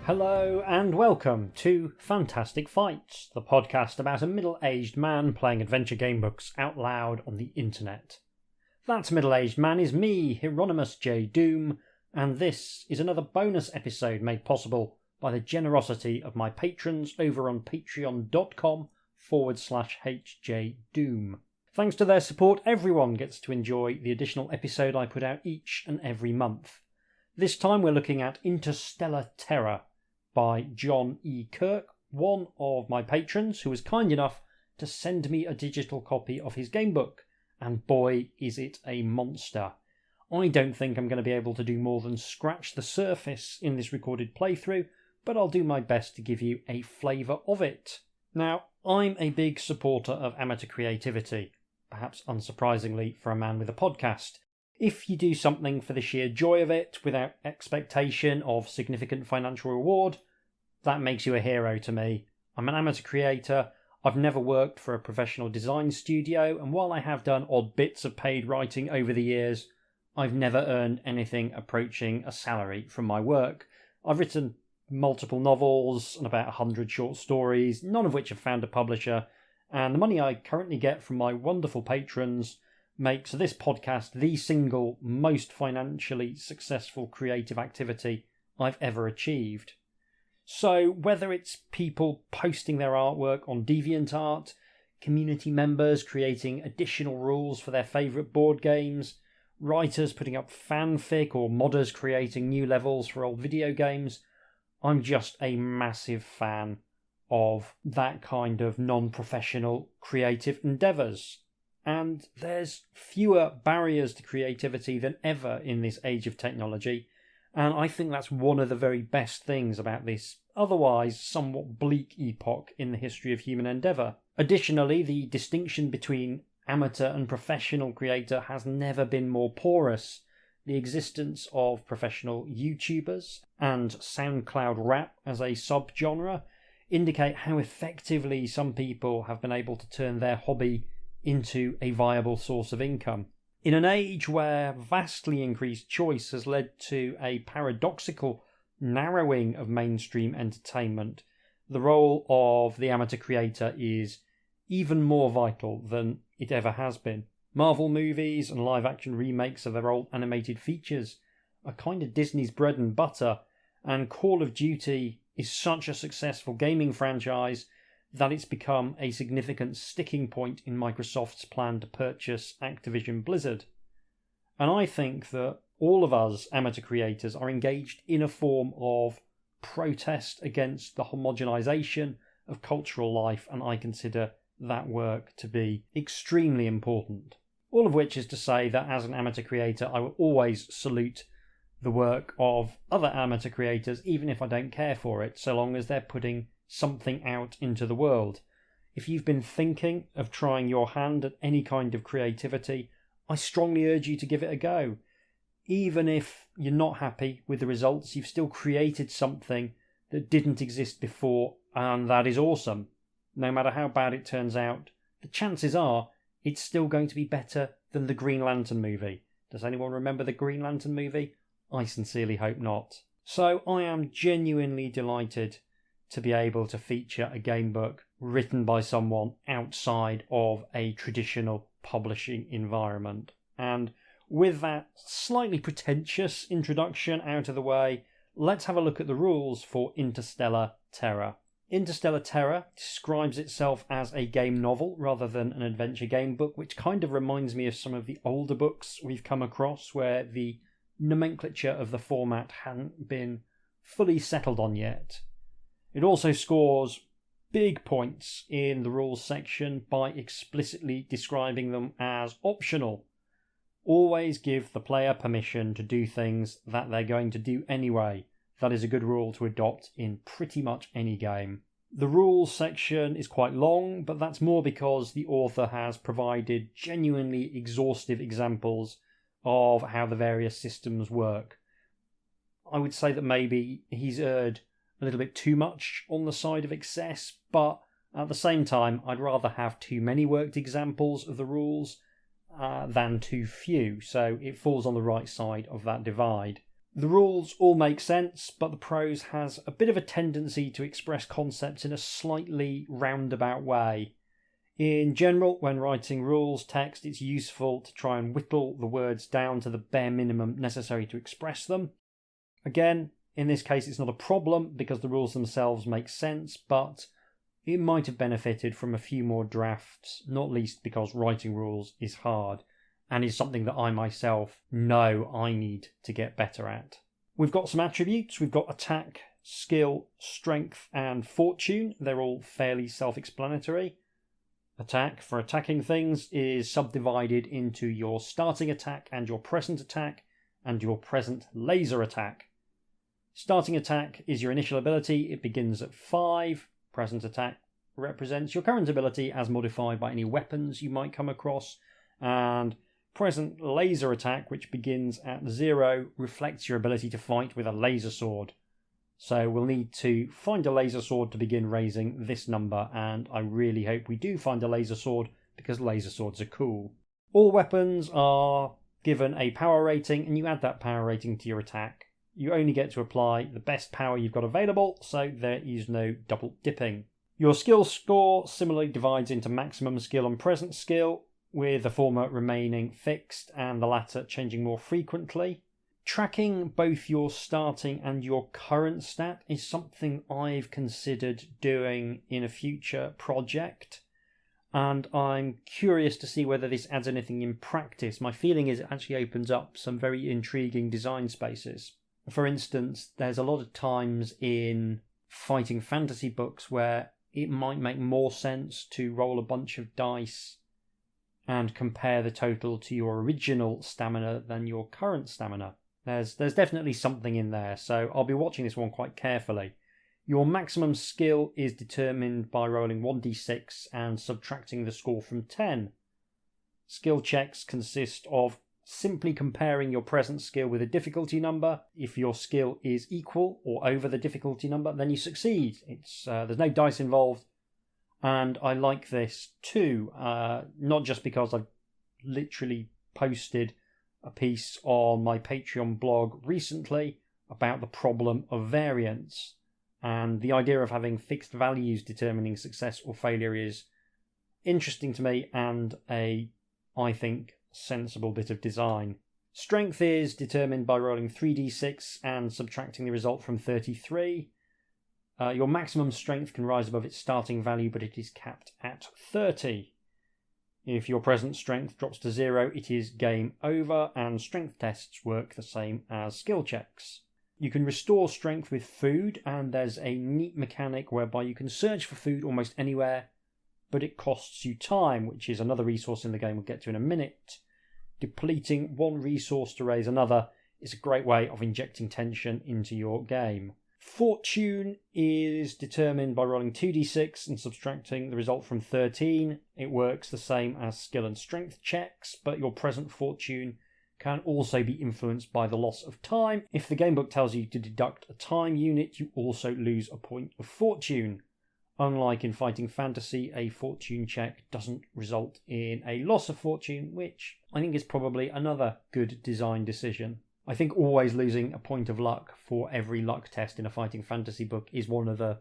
Hello and welcome to Fantastic Fights, the podcast about a middle-aged man playing adventure game books out loud on the internet. That middle-aged man is me, Hieronymus J. Doom, and this is another bonus episode made possible by the generosity of my patrons over on patreon.com/HJDoom. Thanks to their support, everyone gets to enjoy the additional episode I put out each and every month. This time we're looking at Interstellar Terra by John E. Kirk, one of my patrons who was kind enough to send me a digital copy of his gamebook, and boy is it a monster. I don't think I'm going to be able to do more than scratch the surface in this recorded playthrough, but I'll do my best to give you a flavour of it. Now, I'm a big supporter of amateur creativity, perhaps unsurprisingly for a man with a podcast. If you do something for the sheer joy of it, without expectation of significant financial reward, that makes you a hero to me. I'm an amateur creator, I've never worked for a professional design studio, and while I have done odd bits of paid writing over the years, I've never earned anything approaching a salary from my work. I've written multiple novels and about 100 short stories, none of which have found a publisher, and the money I currently get from my wonderful patrons makes this podcast the single most financially successful creative activity I've ever achieved. So whether it's people posting their artwork on DeviantArt, community members creating additional rules for their favourite board games, writers putting up fanfic or modders creating new levels for old video games, I'm just a massive fan of that kind of non-professional creative endeavours. And there's fewer barriers to creativity than ever in this age of technology, and I think that's one of the very best things about this otherwise somewhat bleak epoch in the history of human endeavour. Additionally, the distinction between amateur and professional creator has never been more porous. The existence of professional YouTubers and SoundCloud rap as a subgenre indicate how effectively some people have been able to turn their hobby into a viable source of income. In an age where vastly increased choice has led to a paradoxical narrowing of mainstream entertainment, the role of the amateur creator is even more vital than it ever has been. Marvel movies and live-action remakes of their old animated features are kind of Disney's bread and butter, and Call of Duty is such a successful gaming franchise that it's become a significant sticking point in Microsoft's plan to purchase Activision Blizzard. And I think that all of us amateur creators are engaged in a form of protest against the homogenization of cultural life, and I consider that work to be extremely important. All of which is to say that as an amateur creator, I will always salute the work of other amateur creators, even if I don't care for it, so long as they're putting something out into the world. If you've been thinking of trying your hand at any kind of creativity, I strongly urge you to give it a go. Even if you're not happy with the results, you've still created something that didn't exist before, and that is awesome. No matter how bad it turns out, the chances are it's still going to be better than the Green Lantern movie. Does anyone remember the Green Lantern movie? I sincerely hope not. So I am genuinely delighted to be able to feature a gamebook written by someone outside of a traditional publishing environment. And with that slightly pretentious introduction out of the way, let's have a look at the rules for Interstellar Terra. Interstellar Terra describes itself as a game novel rather than an adventure game book, which kind of reminds me of some of the older books we've come across where the nomenclature of the format hadn't been fully settled on yet. It also scores big points in the rules section by explicitly describing them as optional. Always give the player permission to do things that they're going to do anyway. That is a good rule to adopt in pretty much any game. The rules section is quite long, but that's more because the author has provided genuinely exhaustive examples of how the various systems work. I would say that maybe he's erred a little bit too much on the side of excess, but at the same time, I'd rather have too many worked examples of the rules than too few, so it falls on the right side of that divide. The rules all make sense, but the prose has a bit of a tendency to express concepts in a slightly roundabout way. In general, when writing rules text, it's useful to try and whittle the words down to the bare minimum necessary to express them. Again, in this case, it's not a problem because the rules themselves make sense, but it might have benefited from a few more drafts, not least because writing rules is hard and is something that I myself know I need to get better at. We've got some attributes. We've got attack, skill, strength, and fortune. They're all fairly self-explanatory. Attack, for attacking things, is subdivided into your starting attack and your present attack and your present laser attack. Starting attack is your initial ability. It begins at 5. Present attack represents your current ability as modified by any weapons you might come across. And present laser attack, which begins at 0, reflects your ability to fight with a laser sword. So we'll need to find a laser sword to begin raising this number, and I really hope we do find a laser sword because laser swords are cool. All weapons are given a power rating, and you add that power rating to your attack. You only get to apply the best power you've got available, so there is no double dipping. Your skill score similarly divides into maximum skill and present skill, with the former remaining fixed and the latter changing more frequently. Tracking both your starting and your current stat is something I've considered doing in a future project, and I'm curious to see whether this adds anything in practice. My feeling is it actually opens up some very intriguing design spaces. For instance, there's a lot of times in fighting fantasy books where it might make more sense to roll a bunch of dice and compare the total to your original stamina than your current stamina. There's definitely something in there, so I'll be watching this one quite carefully. Your maximum skill is determined by rolling 1d6 and subtracting the score from 10. Skill checks consist of simply comparing your present skill with a difficulty number. If your skill is equal or over the difficulty number, then you succeed. There's no dice involved. And I like this too, not just because I've literally posted a piece on my Patreon blog recently about the problem of variance. And the idea of having fixed values determining success or failure is interesting to me and I think, sensible bit of design. Strength is determined by rolling 3d6 and subtracting the result from 33. Your maximum strength can rise above its starting value, but it is capped at 30. If your present strength drops to 0, it is game over, and strength tests work the same as skill checks. You can restore strength with food, and there's a neat mechanic whereby you can search for food almost anywhere, but it costs you time, which is another resource in the game we'll get to in a minute. Depleting one resource to raise another is a great way of injecting tension into your game. Fortune is determined by rolling 2d6 and subtracting the result from 13. It works the same as skill and strength checks, but your present fortune can also be influenced by the loss of time. If the gamebook tells you to deduct a time unit, you also lose a point of fortune. Unlike in fighting fantasy, a fortune check doesn't result in a loss of fortune, which I think is probably another good design decision. I think always losing a point of luck for every luck test in a fighting fantasy book is one of the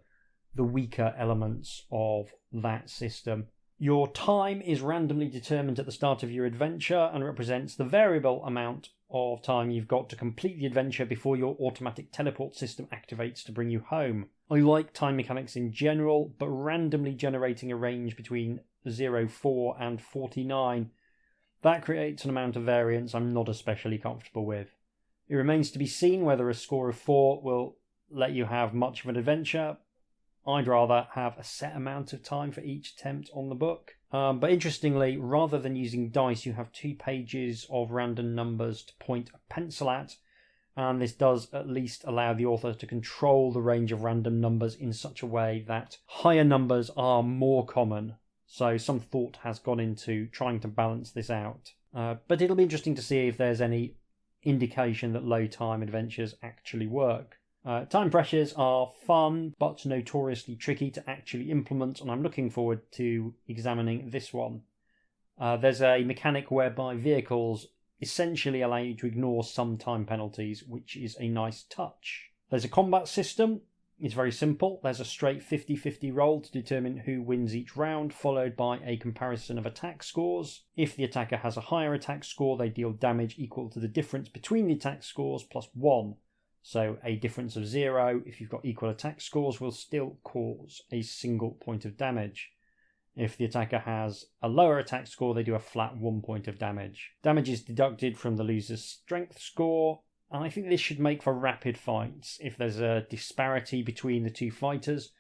weaker elements of that system. Your time is randomly determined at the start of your adventure and represents the variable amount of time you've got to complete the adventure before your automatic teleport system activates to bring you home. I like time mechanics in general, but randomly generating a range between 0, 4 and 49, that creates an amount of variance I'm not especially comfortable with. It remains to be seen whether a score of 4 will let you have much of an adventure. I'd rather have a set amount of time for each attempt on the book. But interestingly, rather than using dice, you have 2 pages of random numbers to point a pencil at, and this does at least allow the author to control the range of random numbers in such a way that higher numbers are more common. So some thought has gone into trying to balance this out. But it'll be interesting to see if there's any indication that low time adventures actually work. Time pressures are fun but notoriously tricky to actually implement, and I'm looking forward to examining this one. There's a mechanic whereby vehicles essentially allow you to ignore some time penalties, which is a nice touch. There's a combat system. It's very simple. There's a straight 50-50 roll to determine who wins each round, followed by a comparison of attack scores. If the attacker has a higher attack score, they deal damage equal to the difference between the attack scores plus 1. So a difference of 0, if you've got equal attack scores, will still cause a single point of damage. If the attacker has a lower attack score, they do a flat 1 point of damage. Damage is deducted from the loser's strength score, and I think this should make for rapid fights if there's a disparity between the two fighters,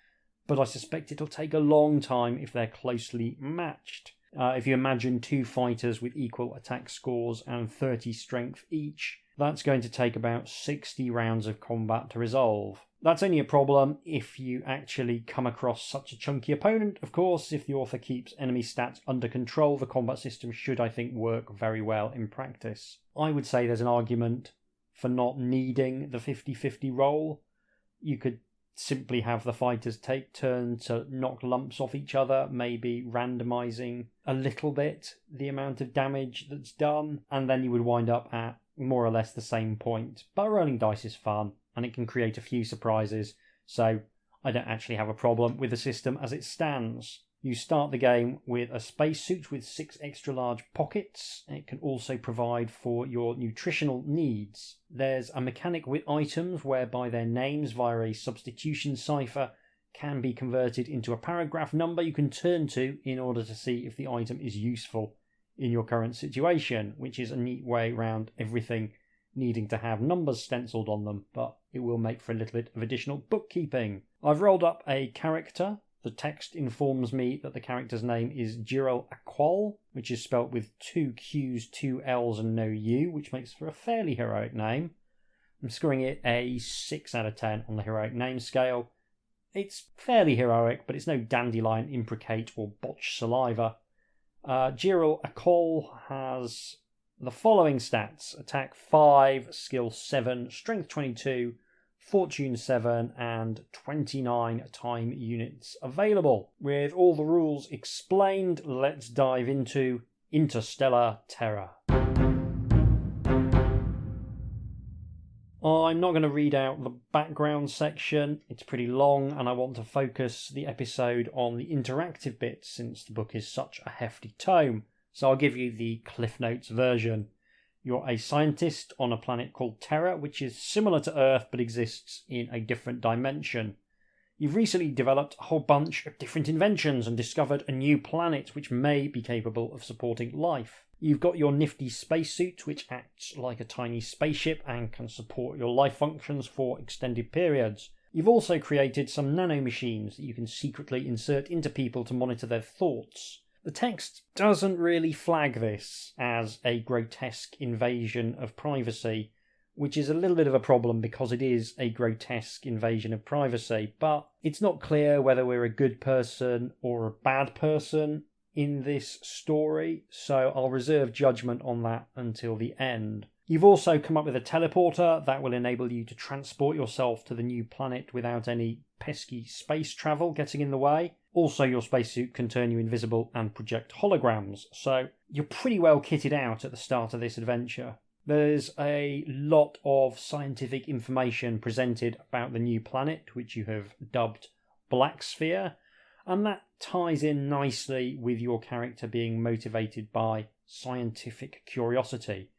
but I suspect it'll take a long time if they're closely matched. If you imagine two fighters with equal attack scores and 30 strength each, that's going to take about 60 rounds of combat to resolve. That's only a problem if you actually come across such a chunky opponent. Of course, if the author keeps enemy stats under control, the combat system should, I think, work very well in practice. I would say there's an argument for not needing the 50-50 roll. You could simply have the fighters take turns to knock lumps off each other, maybe randomising a little bit the amount of damage that's done, and then you would wind up at more or less the same point. But rolling dice is fun, and it can create a few surprises, so I don't actually have a problem with the system as it stands. You start the game with a spacesuit with 6 extra large pockets. It can also provide for your nutritional needs. There's a mechanic with items whereby their names via a substitution cipher can be converted into a paragraph number you can turn to in order to see if the item is useful in your current situation, which is a neat way around everything needing to have numbers stenciled on them, but it will make for a little bit of additional bookkeeping. I've rolled up a character. The text informs me that the character's name is Jirel Aqual, which is spelt with 2 Q's, 2 L's and no U, which makes for a fairly heroic name. I'm scoring it a 6 out of 10 on the heroic name scale. It's fairly heroic, but it's no dandelion, imprecate or botched saliva. Jirel Aqual has the following stats: attack 5, skill 7, strength 22, fortune 7 and 29 time units available. With all the rules explained, let's dive into Interstellar Terra. I'm not going to read out the background section, it's pretty long and I want to focus the episode on the interactive bits since the book is such a hefty tome, so I'll give you the Cliff Notes version. You're a scientist on a planet called Terra, which is similar to Earth but exists in a different dimension. You've recently developed a whole bunch of different inventions and discovered a new planet which may be capable of supporting life. You've got your nifty spacesuit, which acts like a tiny spaceship and can support your life functions for extended periods. You've also created some nanomachines that you can secretly insert into people to monitor their thoughts. The text doesn't really flag this as a grotesque invasion of privacy, which is a little bit of a problem because it is a grotesque invasion of privacy, but it's not clear whether we're a good person or a bad person in this story, so I'll reserve judgment on that until the end. You've also come up with a teleporter that will enable you to transport yourself to the new planet without any pesky space travel getting in the way. Also, your spacesuit can turn you invisible and project holograms, so you're pretty well kitted out at the start of this adventure. There's a lot of scientific information presented about the new planet, which you have dubbed Black Sphere, and that ties in nicely with your character being motivated by scientific curiosity.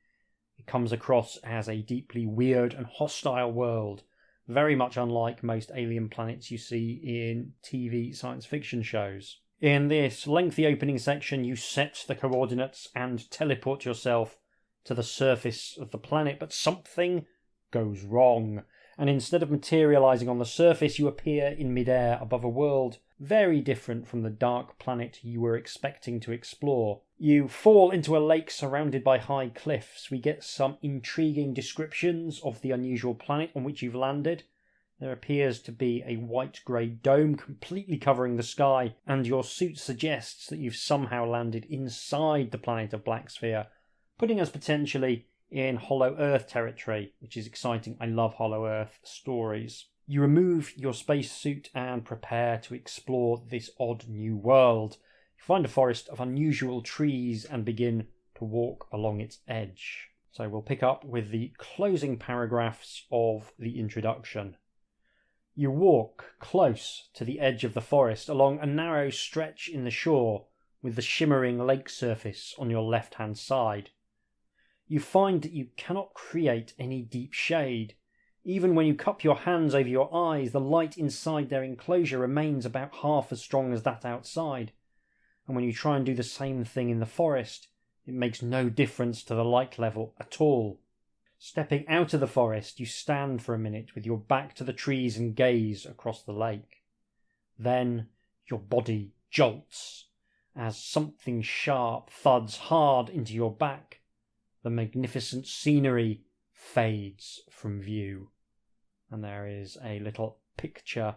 It comes across as a deeply weird and hostile world, very much unlike most alien planets you see in TV science fiction shows. In this lengthy opening section, you set the coordinates and teleport yourself to the surface of the planet, but something goes wrong, and instead of materialising on the surface, you appear in midair above a world very different from the dark planet you were expecting to explore. You fall into a lake surrounded by high cliffs. We get some intriguing descriptions of the unusual planet on which you've landed. There appears to be a white-grey dome completely covering the sky, and your suit suggests that you've somehow landed inside the planet of Black Sphere, putting us potentially in Hollow Earth territory, which is exciting. I love Hollow Earth stories. You remove your spacesuit and prepare to explore this odd new world. You find a forest of unusual trees and begin to walk along its edge. So we'll pick up with the closing paragraphs of the introduction. You walk close to the edge of the forest along a narrow stretch in the shore with the shimmering lake surface on your left-hand side. You find that you cannot create any deep shade. Even when you cup your hands over your eyes, the light inside their enclosure remains about half as strong as that outside. And when you try and do the same thing in the forest, it makes no difference to the light level at all. Stepping out of the forest, you stand for a minute with your back to the trees and gaze across the lake. Then your body jolts as something sharp thuds hard into your back. The magnificent scenery fades from view. And there is a little picture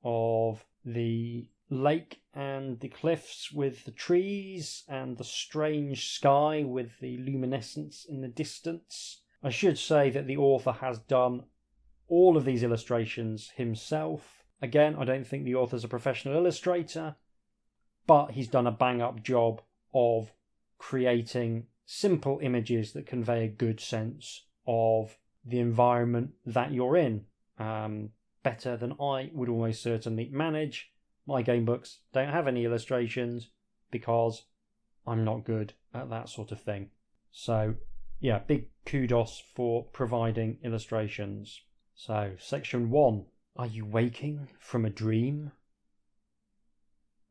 of the lake and the cliffs with the trees and the strange sky with the luminescence in the distance. I should say that the author has done all of these illustrations himself. Again, I don't think the author's a professional illustrator, but he's done a bang-up job of creating simple images that convey a good sense of the environment that you're in. Better than I would almost certainly manage. My game books don't have any illustrations because I'm not good at that sort of thing. So, yeah, big kudos for providing illustrations. So, section 1. Are you waking from a dream?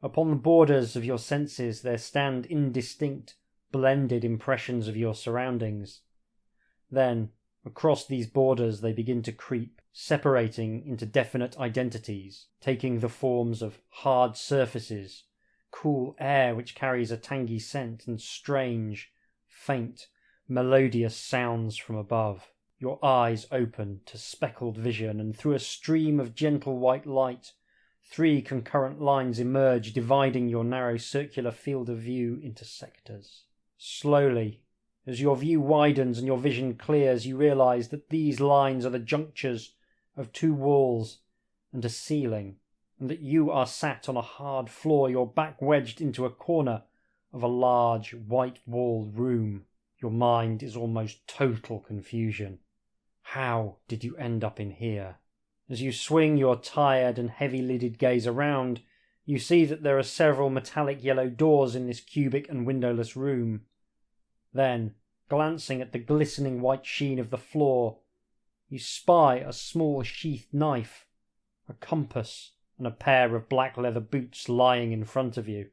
Upon the borders of your senses there stand indistinct, blended impressions of your surroundings. Then, across these borders they begin to creep, separating into definite identities, taking the forms of hard surfaces, cool air which carries a tangy scent, and strange, faint, melodious sounds from above. Your eyes open to speckled vision, and through a stream of gentle white light, 3 concurrent lines emerge, dividing your narrow circular field of view into sectors. Slowly, as your view widens and your vision clears, you realise that these lines are the junctures of 2 walls and a ceiling, and that you are sat on a hard floor, your back wedged into a corner of a large white-walled room. Your mind is almost total confusion. How did you end up in here? As you swing your tired and heavy-lidded gaze around, you see that there are several metallic yellow doors in this cubic and windowless room. Then, glancing at the glistening white sheen of the floor, you spy a small sheathed knife, a compass, and a pair of black leather boots lying in front of you.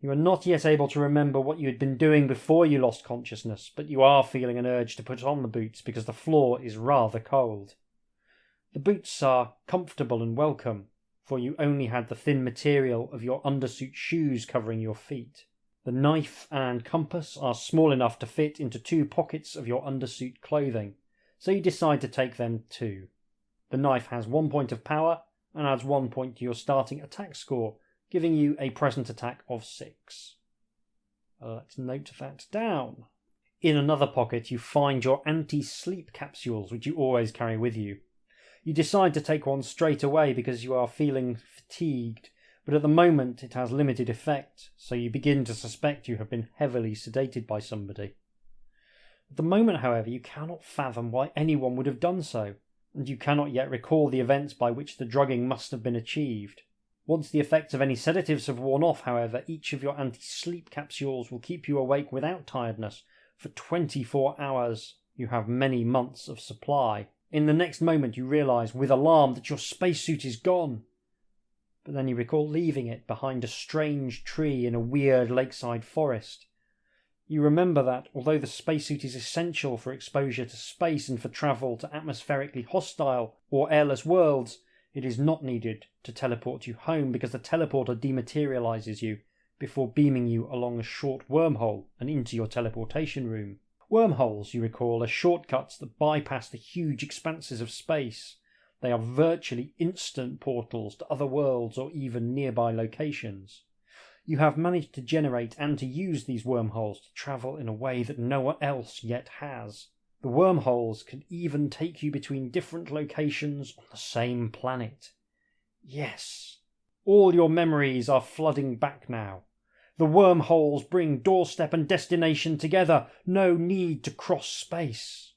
You are not yet able to remember what you had been doing before you lost consciousness, but you are feeling an urge to put on the boots because the floor is rather cold. The boots are comfortable and welcome, for you only had the thin material of your undersuit shoes covering your feet. The knife and compass are small enough to fit into 2 pockets of your undersuit clothing, so you decide to take them too. The knife has 1 point of power and adds 1 point to your starting attack score, giving you a present attack of 6. Let's note that down. In another pocket you find your anti-sleep capsules, which you always carry with you. You decide to take one straight away because you are feeling fatigued, but at the moment it has limited effect, so you begin to suspect you have been heavily sedated by somebody. At the moment, however, you cannot fathom why anyone would have done so, and you cannot yet recall the events by which the drugging must have been achieved. Once the effects of any sedatives have worn off, however, each of your anti-sleep capsules will keep you awake without tiredness for 24 hours. You have many months of supply. In the next moment you realise with alarm that your spacesuit is gone. But then you recall leaving it behind a strange tree in a weird lakeside forest. You remember that, although the spacesuit is essential for exposure to space and for travel to atmospherically hostile or airless worlds, it is not needed to teleport you home because the teleporter dematerialises you before beaming you along a short wormhole and into your teleportation room. Wormholes, you recall, are shortcuts that bypass the huge expanses of space. They are virtually instant portals to other worlds or even nearby locations. You have managed to generate and to use these wormholes to travel in a way that no one else yet has. The wormholes can even take you between different locations on the same planet. Yes, all your memories are flooding back now. The wormholes bring doorstep and destination together. No need to cross space.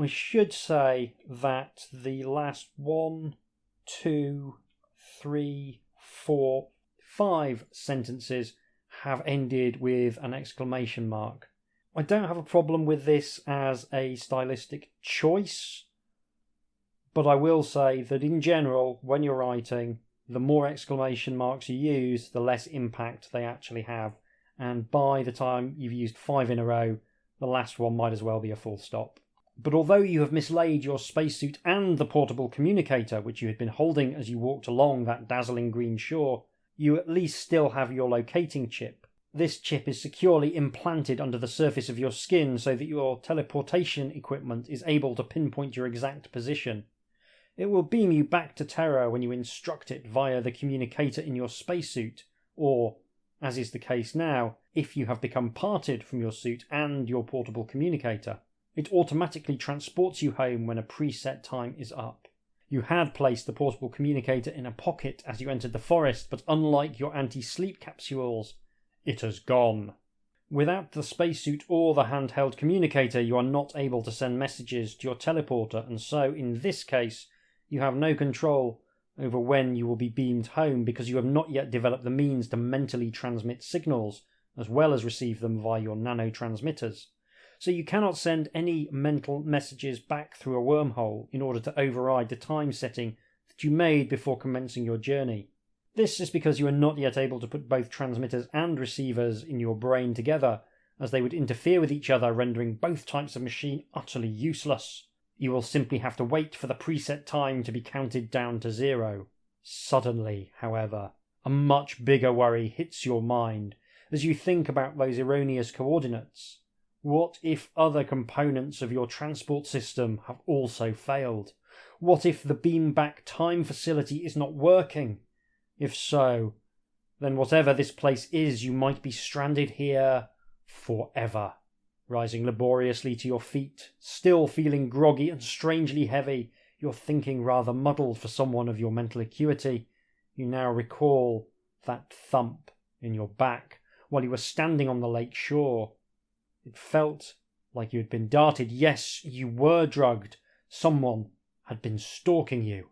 I should say that the last 1, 2, 3, 4, 5 sentences have ended with an exclamation mark. I don't have a problem with this as a stylistic choice, but I will say that in general, when you're writing, the more exclamation marks you use, the less impact they actually have. And by the time you've used 5 in a row, the last one might as well be a full stop. But although you have mislaid your spacesuit and the portable communicator, which you had been holding as you walked along that dazzling green shore, you at least still have your locating chip. This chip is securely implanted under the surface of your skin so that your teleportation equipment is able to pinpoint your exact position. It will beam you back to Terra when you instruct it via the communicator in your spacesuit, or, as is the case now, if you have become parted from your suit and your portable communicator. It automatically transports you home when a preset time is up. You had placed the portable communicator in a pocket as you entered the forest, but unlike your anti-sleep capsules, it has gone. Without the spacesuit or the handheld communicator, you are not able to send messages to your teleporter, and so, in this case, you have no control over when you will be beamed home because you have not yet developed the means to mentally transmit signals, as well as receive them via your nanotransmitters. So you cannot send any mental messages back through a wormhole in order to override the time setting that you made before commencing your journey. This is because you are not yet able to put both transmitters and receivers in your brain together, as they would interfere with each other, rendering both types of machine utterly useless. You will simply have to wait for the preset time to be counted down to 0. Suddenly, however, a much bigger worry hits your mind as you think about those erroneous coordinates. What if other components of your transport system have also failed? What if the beam-back time facility is not working? If so, then whatever this place is, you might be stranded here forever. Rising laboriously to your feet, still feeling groggy and strangely heavy, your thinking rather muddled for someone of your mental acuity, you now recall that thump in your back while you were standing on the lake shore. It felt like you had been darted. Yes, you were drugged. Someone had been stalking you.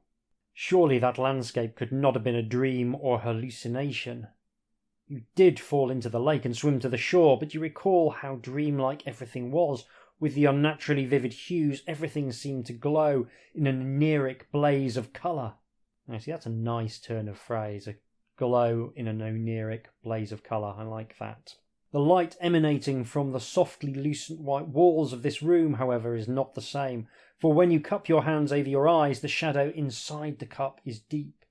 Surely that landscape could not have been a dream or hallucination. You did fall into the lake and swim to the shore, but you recall how dreamlike everything was. With the unnaturally vivid hues, everything seemed to glow in an oniric blaze of colour. Now, see, that's a nice turn of phrase. A glow in an oniric blaze of colour. I like that. The light emanating from the softly lucent white walls of this room, however, is not the same, for when you cup your hands over your eyes, the shadow inside the cup is deep.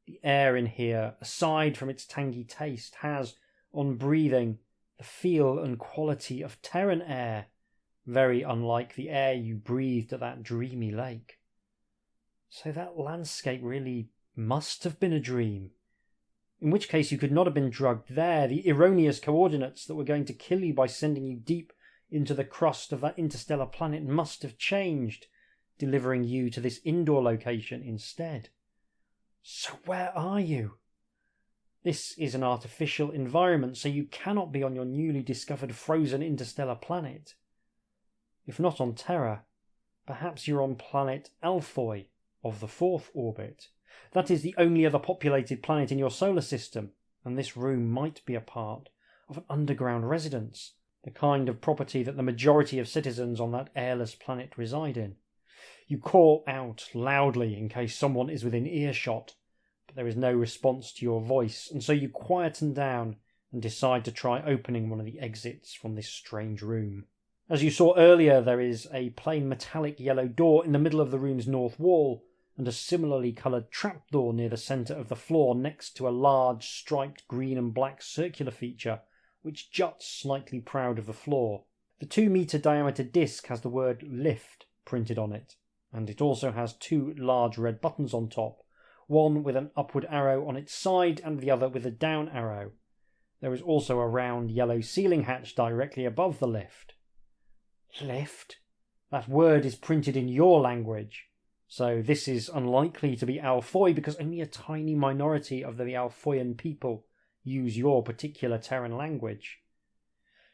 The air in here, aside from its tangy taste, has, on breathing, the feel and quality of Terran air, very unlike the air you breathed at that dreamy lake. So that landscape really must have been a dream. In which case you could not have been drugged there. The erroneous coordinates that were going to kill you by sending you deep into the crust of that interstellar planet must have changed, delivering you to this indoor location instead. So where are you? This is an artificial environment, so you cannot be on your newly discovered frozen interstellar planet. If not on Terra, perhaps you're on planet Alphoi of the 4th orbit. That is the only other populated planet in your solar system, and this room might be a part of an underground residence, the kind of property that the majority of citizens on that airless planet reside in. You call out loudly in case someone is within earshot, but there is no response to your voice, and so you quieten down and decide to try opening one of the exits from this strange room. As you saw earlier, there is a plain metallic yellow door in the middle of the room's north wall, and a similarly coloured trapdoor near the centre of the floor next to a large striped green and black circular feature which juts slightly proud of the floor. The 2-metre diameter disc has the word lift printed on it, and it also has 2 large red buttons on top, one with an upward arrow on its side and the other with a down arrow. There is also a round yellow ceiling hatch directly above the lift. Lift? That word is printed in your language. So this is unlikely to be Alphoi because only a tiny minority of the Alphoian people use your particular Terran language.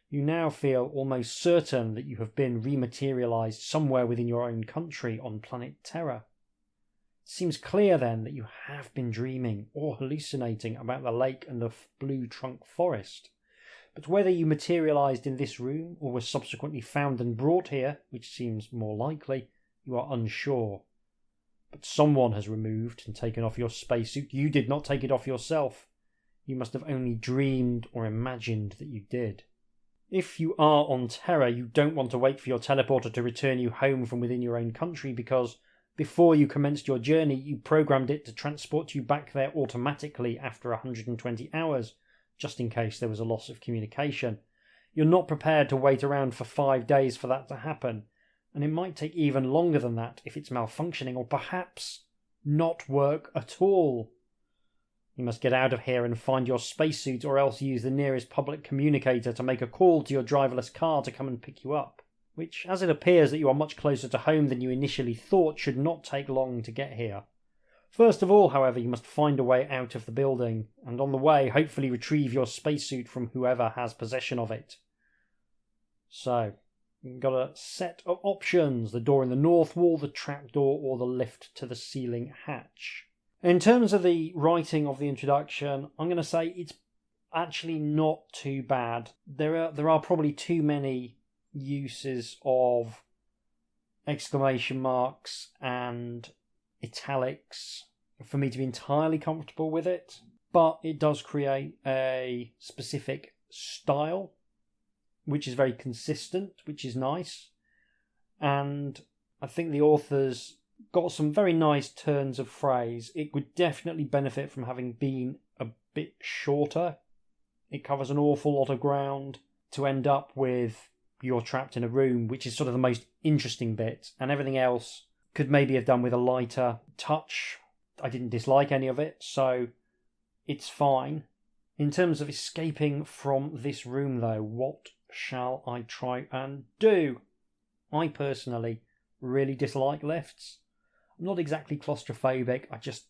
You now feel almost certain that you have been rematerialized somewhere within your own country on planet Terra. It seems clear then that you have been dreaming or hallucinating about the lake and the blue trunk forest. But whether you materialized in this room or were subsequently found and brought here, which seems more likely, you are unsure. But someone has removed and taken off your spacesuit. You did not take it off yourself. You must have only dreamed or imagined that you did. If you are on Terra, you don't want to wait for your teleporter to return you home from within your own country, because before you commenced your journey, you programmed it to transport you back there automatically after 120 hours, just in case there was a loss of communication. You're not prepared to wait around for 5 days for that to happen, and it might take even longer than that if it's malfunctioning, or perhaps not work at all. You must get out of here and find your spacesuit, or else use the nearest public communicator to make a call to your driverless car to come and pick you up, which, as it appears that you are much closer to home than you initially thought, should not take long to get here. First of all, however, you must find a way out of the building, and on the way, hopefully retrieve your spacesuit from whoever has possession of it. So, you've got a set of options: the door in the north wall, the trapdoor, or the lift to the ceiling hatch. In terms of the writing of the introduction, I'm going to say it's actually not too bad. There are probably too many uses of exclamation marks and italics for me to be entirely comfortable with it, but it does create a specific style which is very consistent, which is nice, and I think the authors got some very nice turns of phrase. It would definitely benefit from having been a bit shorter. It covers an awful lot of ground to end up with you're trapped in a room, which is sort of the most interesting bit, and everything else could maybe have done with a lighter touch. I didn't dislike any of it, so it's fine. In terms of escaping from this room, though, what shall I try and do? I personally really dislike lifts. I'm not exactly claustrophobic, I just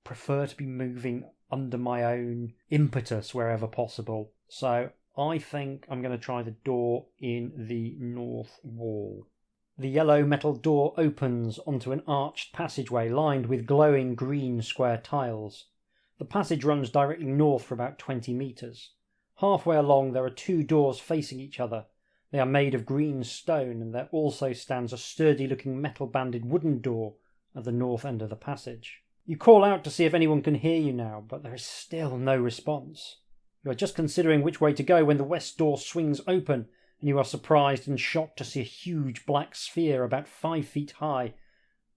prefer to be moving under my own impetus wherever possible. So I think I'm going to try the door in the north wall. The yellow metal door opens onto an arched passageway lined with glowing green square tiles. The passage runs directly north for about 20 metres. Halfway along there are two doors facing each other. They are made of green stone, and there also stands a sturdy-looking metal-banded wooden door at the north end of the passage. You call out to see if anyone can hear you now, but there is still no response. You are just considering which way to go when the west door swings open, and you are surprised and shocked to see a huge black sphere about 5 feet high,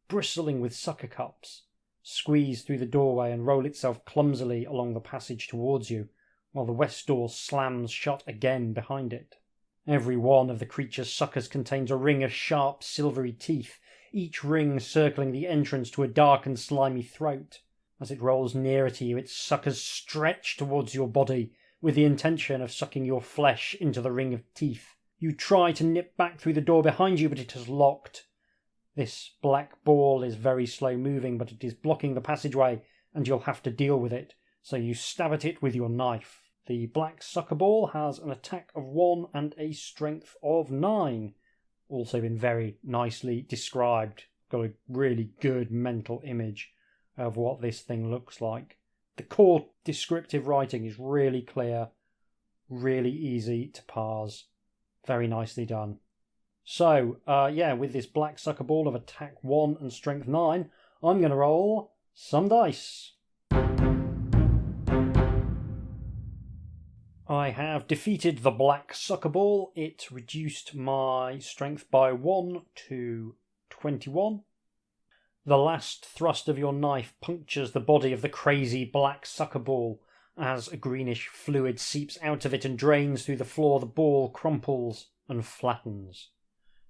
bristling with sucker cups, squeeze through the doorway and roll itself clumsily along the passage towards you, while the west door slams shut again behind it. Every one of the creature's suckers contains a ring of sharp, silvery teeth, each ring circling the entrance to a dark and slimy throat. As it rolls nearer to you, its suckers stretch towards your body, with the intention of sucking your flesh into the ring of teeth. You try to nip back through the door behind you, but it is locked. This black ball is very slow moving, but it is blocking the passageway, and you'll have to deal with it, so you stab at it with your knife. The black sucker ball has an attack of 1 and a strength of 9. Also been very nicely described. Got a really good mental image of what this thing looks like. The core descriptive writing is really clear, really easy to parse. Very nicely done. So, with this black sucker ball of attack 1 and strength 9, I'm going to roll some dice. I have defeated the black sucker ball. It reduced my strength by 1 to 21. The last thrust of your knife punctures the body of the crazy black sucker ball. As a greenish fluid seeps out of it and drains through the floor, the ball crumples and flattens.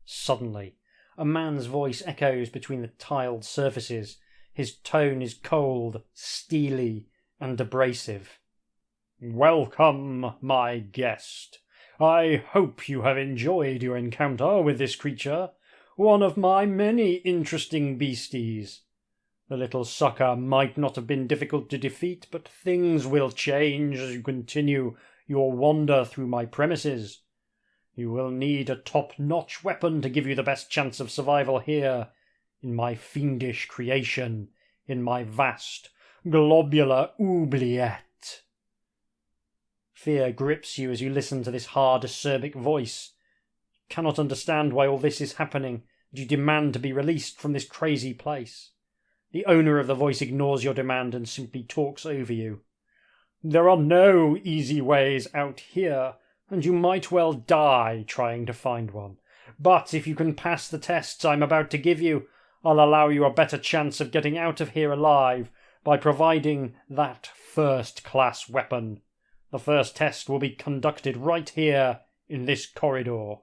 Suddenly, a man's voice echoes between the tiled surfaces. His tone is cold, steely, and abrasive. "Welcome, my guest. I hope you have enjoyed your encounter with this creature, one of my many interesting beasties. The little sucker might not have been difficult to defeat, but things will change as you continue your wander through my premises. You will need a top-notch weapon to give you the best chance of survival here, in my fiendish creation, in my vast, globular oubliette. Fear grips you as you listen to this hard, acerbic voice. You cannot understand why all this is happening, and you demand to be released from this crazy place. The owner of the voice ignores your demand and simply talks over you. There are no easy ways out here, and you might well die trying to find one. But if you can pass the tests I'm about to give you, I'll allow you a better chance of getting out of here alive by providing that first-class weapon. The first test will be conducted right here in this corridor.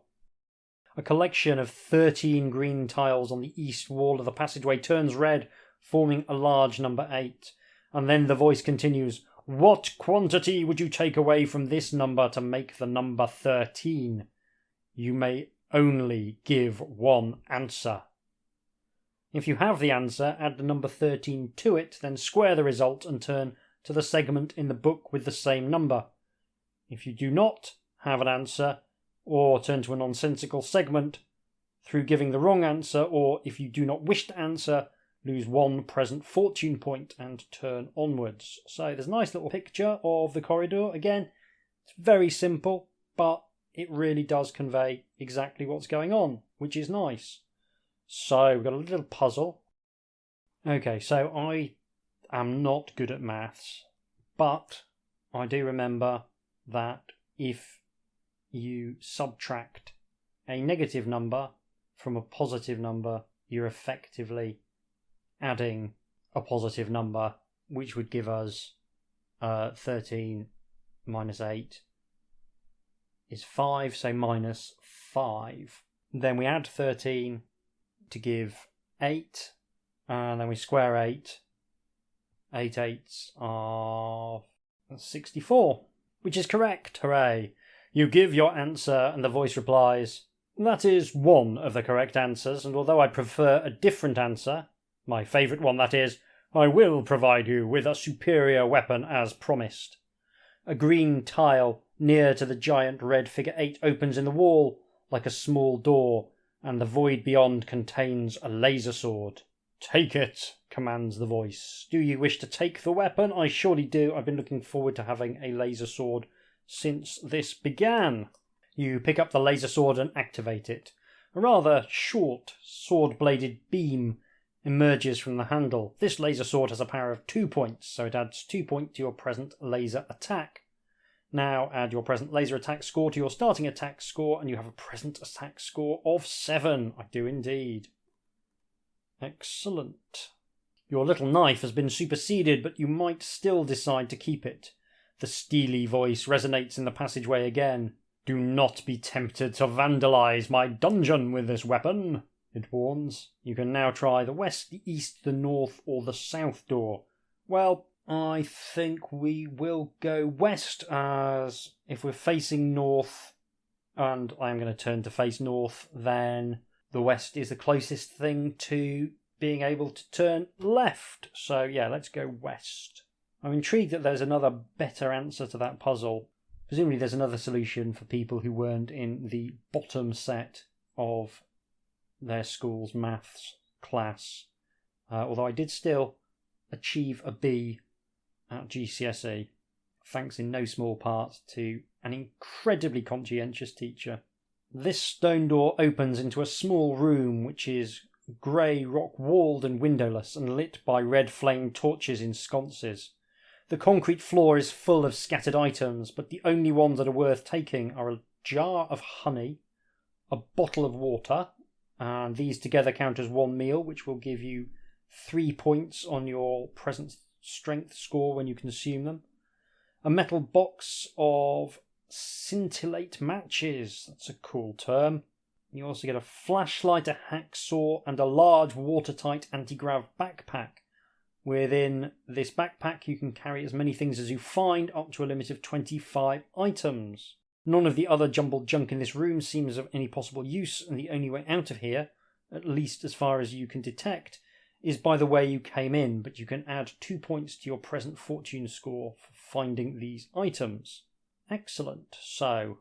A collection of 13 green tiles on the east wall of the passageway turns red, forming a large number 8. And then the voice continues, "What quantity would you take away from this number to make the number 13? You may only give one answer. If you have the answer, add the number 13 to it, then square the result and turn to the segment in the book with the same number. If you do not have an answer, or turn to a nonsensical segment through giving the wrong answer, or if you do not wish to answer, lose 1 present fortune point and turn onwards." So there's a nice little picture of the corridor. Again, it's very simple, but it really does convey exactly what's going on, which is nice. So we've got a little puzzle. Okay, so I am not good at maths, but I do remember that if you subtract a negative number from a positive number, you're effectively adding a positive number, which would give us 13 minus 8 is 5, so minus 5. Then we add 13 to give 8, and then we square 8. 8 eighths are 64, which is correct. Hooray! You give your answer, and the voice replies, "That is one of the correct answers, and although I prefer a different answer, my favourite one that is, I will provide you with a superior weapon as promised." A green tile near to the giant red figure 8 opens in the wall like a small door, and the void beyond contains a laser sword. "Take it," commands the voice. "Do you wish to take the weapon?" "I surely do. I've been looking forward to having a laser sword since this began." You pick up the laser sword and activate it. A rather short, sword-bladed beam emerges from the handle. This laser sword has a power of 2 points, so it adds 2 points to your present laser attack. Now add your present laser attack score to your starting attack score, and you have a present attack score of 7. I do indeed. Excellent. Your little knife has been superseded, but you might still decide to keep it. The steely voice resonates in the passageway again. "Do not be tempted to vandalise my dungeon with this weapon," it warns. "You can now try the west, the east, the north, or the south door." Well, I think we will go west, as if we're facing north, and I'm going to turn to face north, then the west is the closest thing to being able to turn left. So yeah, let's go west. I'm intrigued that there's another better answer to that puzzle. Presumably there's another solution for people who weren't in the bottom set of their school's maths class. Although I did still achieve a B at GCSE, thanks in no small part to an incredibly conscientious teacher. This stone door opens into a small room which is grey rock-walled and windowless and lit by red flame torches in sconces. The concrete floor is full of scattered items, but the only ones that are worth taking are a jar of honey, a bottle of water, and these together count as one meal, which will give you 3 points on your present strength score when you consume them. A metal box of scintillate matches. That's a cool term. You also get a flashlight, a hacksaw, and a large watertight anti-grav backpack. Within this backpack you can carry as many things as you find, up to a limit of 25 items. None of the other jumbled junk in this room seems of any possible use, and the only way out of here, at least as far as you can detect, is by the way you came in, but you can add 2 points to your present fortune score for finding these items. Excellent. So,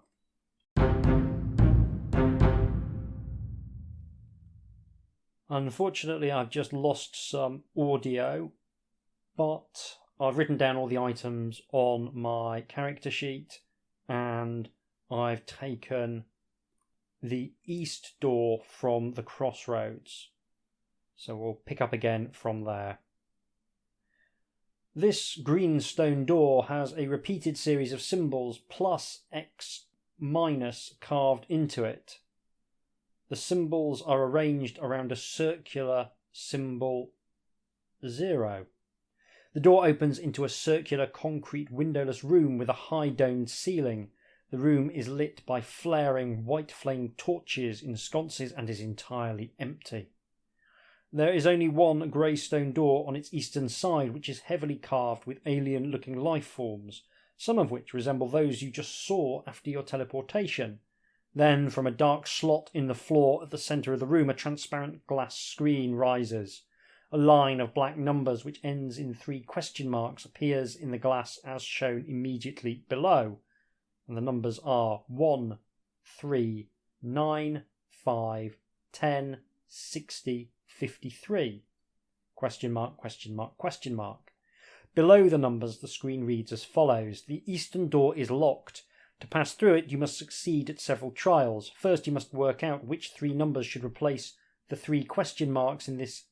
unfortunately, I've just lost some audio, but I've written down all the items on my character sheet, and I've taken the east door from the crossroads. So we'll pick up again from there. This green stone door has a repeated series of symbols plus X minus carved into it. The symbols are arranged around a circular symbol 0. The door opens into a circular concrete windowless room with a high domed ceiling. The room is lit by flaring white flame torches in sconces and is entirely empty. There is only one grey stone door on its eastern side, which is heavily carved with alien-looking life forms, some of which resemble those you just saw after your teleportation. Then, from a dark slot in the floor at the centre of the room, a transparent glass screen rises. A line of black numbers, which ends in 3 question marks, appears in the glass as shown immediately below. And the numbers are 1, 3, 9, 5, 10, 60, 53. Question mark, question mark, question mark. Below the numbers, the screen reads as follows. The eastern door is locked. To pass through it, you must succeed at several trials. First, you must work out which 3 numbers should replace the 3 question marks in this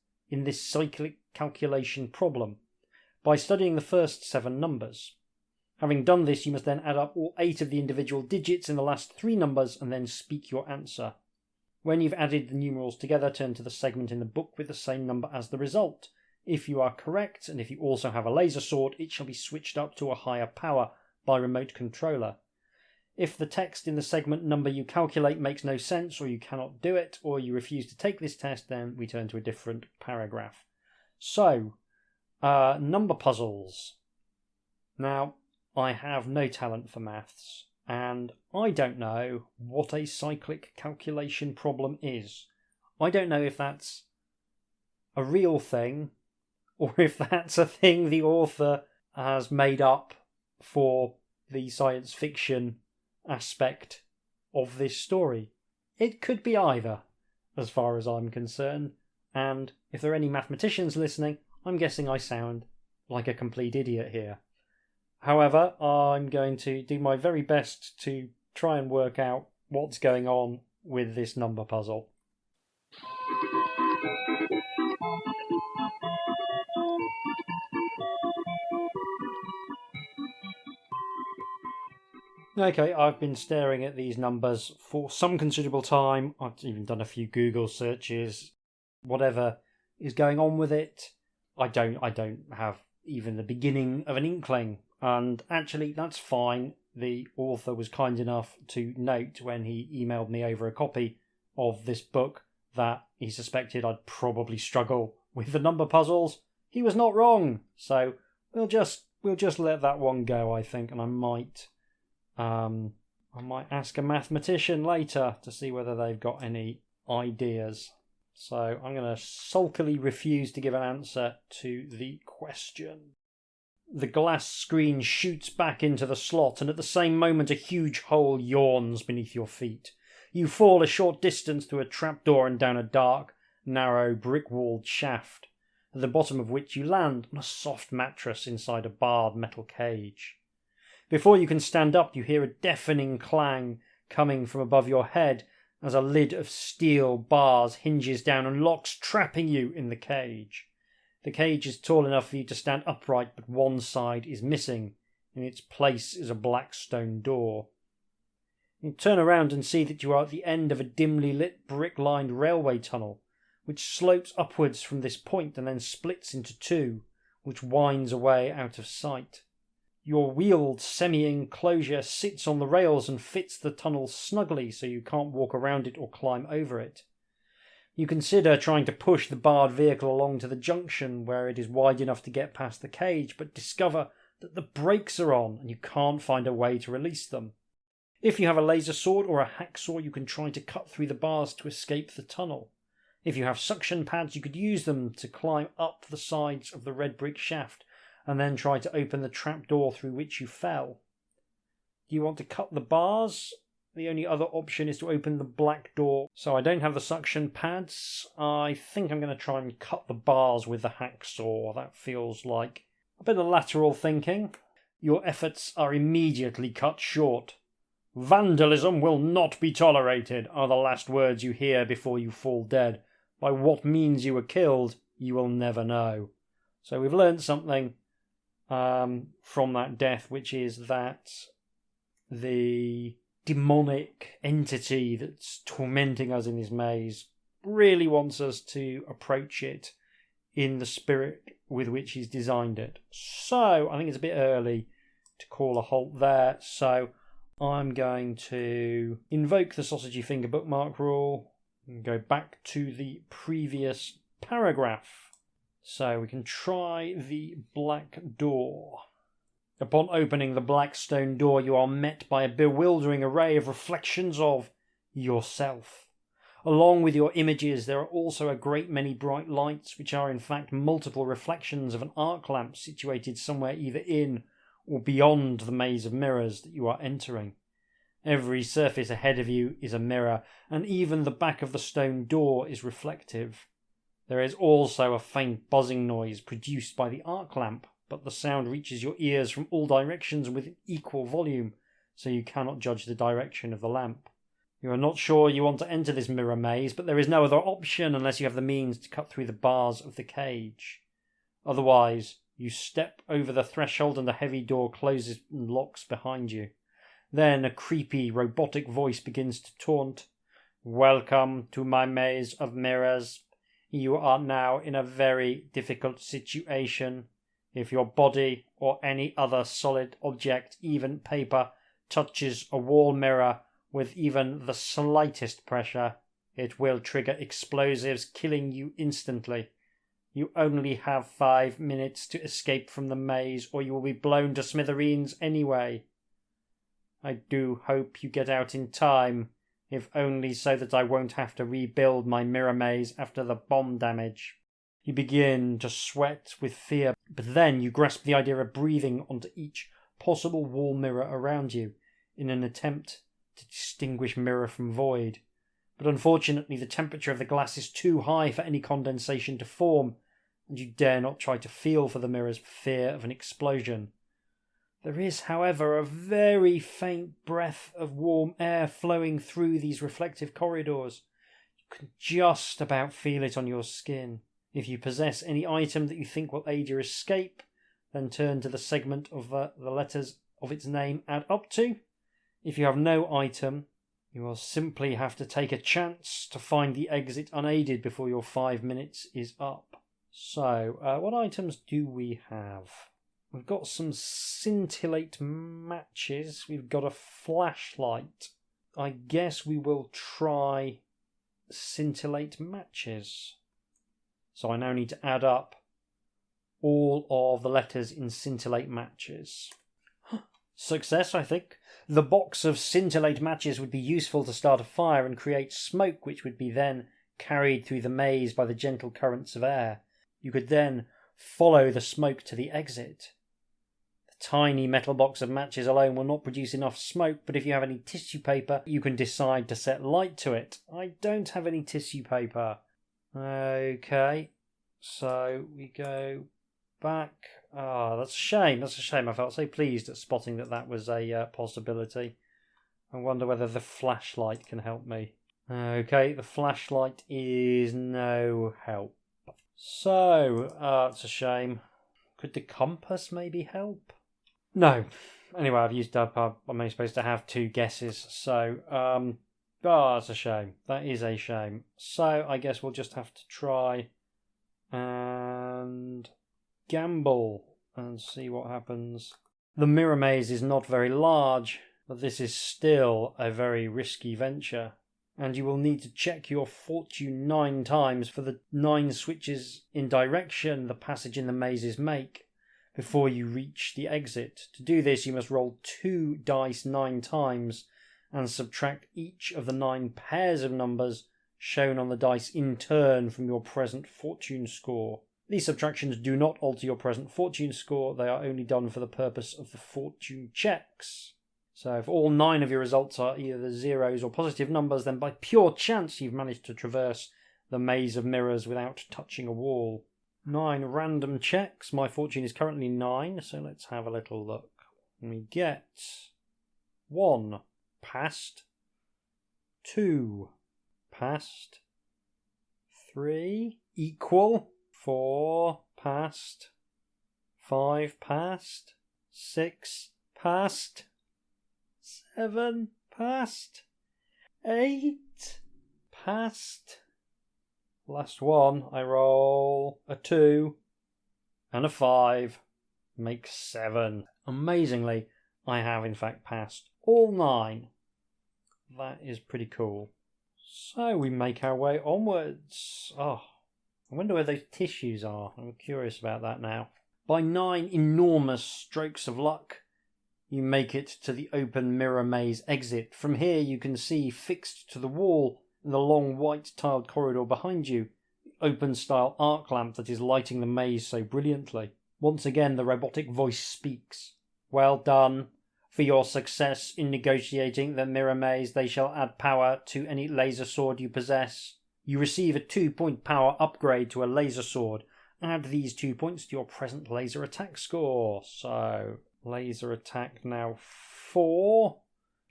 cyclic calculation problem by studying the first 7 numbers. Having done this, you must then add up all 8 of the individual digits in the last 3 numbers and then speak your answer. When you've added the numerals together, turn to the segment in the book with the same number as the result. If you are correct, and if you also have a laser sword, it shall be switched up to a higher power by remote controller. If the text in the segment number you calculate makes no sense, or you cannot do it, or you refuse to take this test, then we turn to a different paragraph. So, number puzzles. Now, I have no talent for maths, and I don't know what a cyclic calculation problem is. I don't know if that's a real thing, or if that's a thing the author has made up for the science fiction aspect of this story. It could be either, as far as I'm concerned, and if there are any mathematicians listening, I'm guessing I sound like a complete idiot here. However, I'm going to do my very best to try and work out what's going on with this number puzzle. Okay, I've been staring at these numbers for some considerable time. I've even done a few Google searches. Whatever is going on with it, I don't have even the beginning of an inkling. And actually, that's fine. The author was kind enough to note when he emailed me over a copy of this book that he suspected I'd probably struggle with the number puzzles. He was not wrong. So we'll just let that one go, I think, and I might ask a mathematician later to see whether they've got any ideas. So I'm going to sulkily refuse to give an answer to the question. The glass screen shoots back into the slot, and at the same moment a huge hole yawns beneath your feet. You fall a short distance through a trapdoor and down a dark, narrow, brick-walled shaft, at the bottom of which you land on a soft mattress inside a barred metal cage. Before you can stand up, you hear a deafening clang coming from above your head as a lid of steel bars hinges down and locks, trapping you in the cage. The cage is tall enough for you to stand upright, but one side is missing. In its place is a black stone door. You turn around and see that you are at the end of a dimly lit brick-lined railway tunnel, which slopes upwards from this point and then splits into 2, which winds away out of sight. Your wheeled semi-enclosure sits on the rails and fits the tunnel snugly so you can't walk around it or climb over it. You consider trying to push the barred vehicle along to the junction where it is wide enough to get past the cage, but discover that the brakes are on and you can't find a way to release them. If you have a laser sword or a hacksaw, you can try to cut through the bars to escape the tunnel. If you have suction pads, you could use them to climb up the sides of the red brick shaft and then try to open the trapdoor through which you fell. Do you want to cut the bars? The only other option is to open the black door. So I don't have the suction pads. I think I'm going to try and cut the bars with the hacksaw. That feels like a bit of lateral thinking. Your efforts are immediately cut short. "Vandalism will not be tolerated," are the last words you hear before you fall dead. By what means you were killed, you will never know. So we've learned something from that death, which is that the demonic entity that's tormenting us in this maze really wants us to approach it in the spirit with which he's designed it. So I think it's a bit early to call a halt there. So I'm going to invoke the sausagey finger bookmark rule and go back to the previous paragraph. So we can try the black door. Upon opening the black stone door, you are met by a bewildering array of reflections of yourself. Along with your images, there are also a great many bright lights, which are in fact multiple reflections of an arc lamp situated somewhere either in or beyond the maze of mirrors that you are entering. Every surface ahead of you is a mirror, and even the back of the stone door is reflective. There is also a faint buzzing noise produced by the arc lamp, but the sound reaches your ears from all directions with equal volume, so you cannot judge the direction of the lamp. You are not sure you want to enter this mirror maze, but there is no other option unless you have the means to cut through the bars of the cage. Otherwise, you step over the threshold and the heavy door closes and locks behind you. Then a creepy, robotic voice begins to taunt. "Welcome to my maze of mirrors. You are now in a very difficult situation. If your body or any other solid object, even paper, touches a wall mirror with even the slightest pressure, it will trigger explosives, killing you instantly. You only have 5 minutes to escape from the maze, or you will be blown to smithereens anyway. I do hope you get out in time, if only so that I won't have to rebuild my mirror maze after the bomb damage." You begin to sweat with fear, but then you grasp the idea of breathing onto each possible wall mirror around you in an attempt to distinguish mirror from void. But unfortunately, the temperature of the glass is too high for any condensation to form, and you dare not try to feel for the mirrors for fear of an explosion. There is, however, a very faint breath of warm air flowing through these reflective corridors. You can just about feel it on your skin. If you possess any item that you think will aid your escape, then turn to the segment of the letters of its name add up to. If you have no item, you will simply have to take a chance to find the exit unaided before your 5 minutes is up. So, what items do we have? We've got some scintillate matches. We've got a flashlight. I guess we will try scintillate matches. So I now need to add up all of the letters in scintillate matches. Success, I think. The box of scintillate matches would be useful to start a fire and create smoke, which would be then carried through the maze by the gentle currents of air. You could then follow the smoke to the exit. The tiny metal box of matches alone will not produce enough smoke, but if you have any tissue paper, you can decide to set light to it. I don't have any tissue paper. Okay, so we go back. That's a shame. That's a shame. I felt so pleased at spotting that was a possibility. I wonder whether the flashlight can help me. Okay, the flashlight is no help. So, it's a shame. Could the compass maybe help? No. Anyway, I've used up. I'm only supposed to have 2 guesses. So, that's a shame. That is a shame. So, I guess we'll just have to try and gamble and see what happens. The mirror maze is not very large, but this is still a very risky venture. And you will need to check your fortune 9 times for the 9 switches in direction the passage in the mazes make before you reach the exit. To do this, you must roll 2 dice 9 times and subtract each of the 9 pairs of numbers shown on the dice in turn from your present fortune score. These subtractions do not alter your present fortune score, they are only done for the purpose of the fortune checks. So if all 9 of your results are either zeros or positive numbers, then by pure chance you've managed to traverse the maze of mirrors without touching a wall. 9 random checks. My fortune is currently 9, so let's have a little look. We get 1, passed. 2, passed. 3, equal. 4, passed. 5, passed. 6, passed. 7, passed. 8, passed. Last one, I roll a 2 and a 5. Makes 7. Amazingly, I have in fact passed all 9. That is pretty cool. So we make our way onwards. Oh, I wonder where those tissues are. I'm curious about that now. By 9 enormous strokes of luck, you make it to the open mirror maze exit. From here you can see fixed to the wall in the long white tiled corridor behind you, the open style arc lamp that is lighting the maze so brilliantly. Once again the robotic voice speaks. Well done. For your success in negotiating the mirror maze, they shall add power to any laser sword you possess. You receive a 2-point power upgrade to a laser sword. Add these 2 points to your present laser attack score. So, laser attack now 4,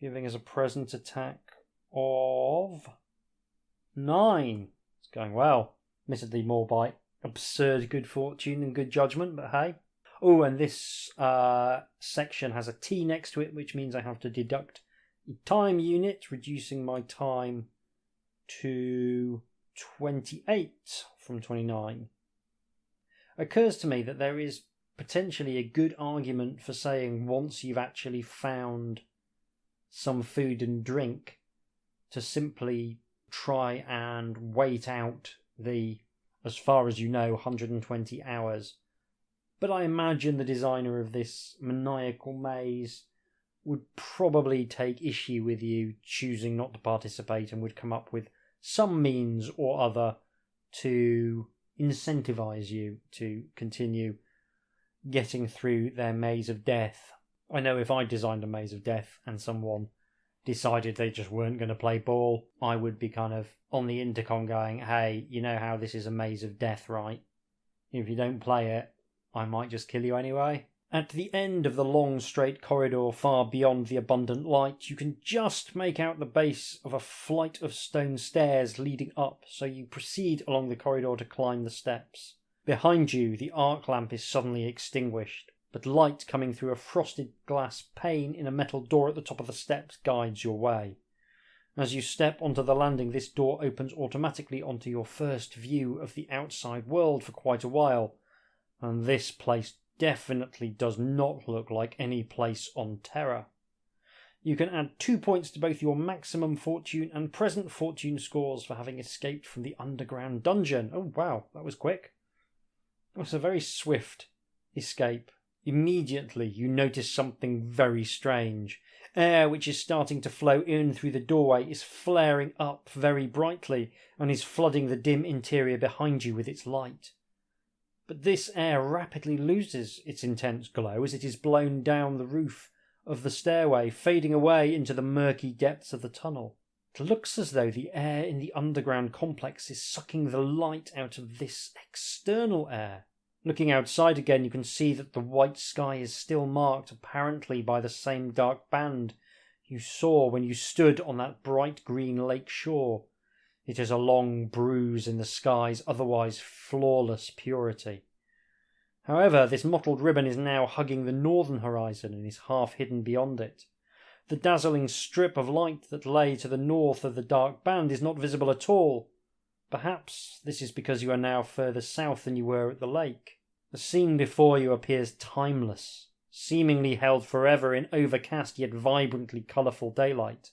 giving us a present attack of 9. It's going well. Admittedly more by absurd good fortune than good judgment, but hey. Oh, and this section has a T next to it, which means I have to deduct a time unit, reducing my time to 28 from 29. Occurs to me that there is potentially a good argument for saying once you've actually found some food and drink to simply try and wait out the, as far as you know, 120 hours. But I imagine the designer of this maniacal maze would probably take issue with you choosing not to participate and would come up with some means or other to incentivize you to continue getting through their maze of death. I know if I designed a maze of death and someone decided they just weren't going to play ball, I would be kind of on the intercom going, hey, you know how this is a maze of death, right? If you don't play it, I might just kill you anyway. At the end of the long straight corridor far beyond the abundant light, you can just make out the base of a flight of stone stairs leading up, so you proceed along the corridor to climb the steps. Behind you, the arc lamp is suddenly extinguished, but light coming through a frosted glass pane in a metal door at the top of the steps guides your way. As you step onto the landing, this door opens automatically onto your first view of the outside world for quite a while, and this place definitely does not look like any place on Terra. You can add 2 points to both your maximum fortune and present fortune scores for having escaped from the underground dungeon. Oh wow, that was quick. It was a very swift escape. Immediately you notice something very strange. Air which is starting to flow in through the doorway is flaring up very brightly and is flooding the dim interior behind you with its light. But this air rapidly loses its intense glow as it is blown down the roof of the stairway, fading away into the murky depths of the tunnel. It looks as though the air in the underground complex is sucking the light out of this external air. Looking outside again, you can see that the white sky is still marked apparently by the same dark band you saw when you stood on that bright green lake shore. It is a long bruise in the sky's otherwise flawless purity. However, this mottled ribbon is now hugging the northern horizon and is half hidden beyond it. The dazzling strip of light that lay to the north of the dark band is not visible at all. Perhaps this is because you are now further south than you were at the lake. The scene before you appears timeless, seemingly held forever in overcast yet vibrantly colourful daylight.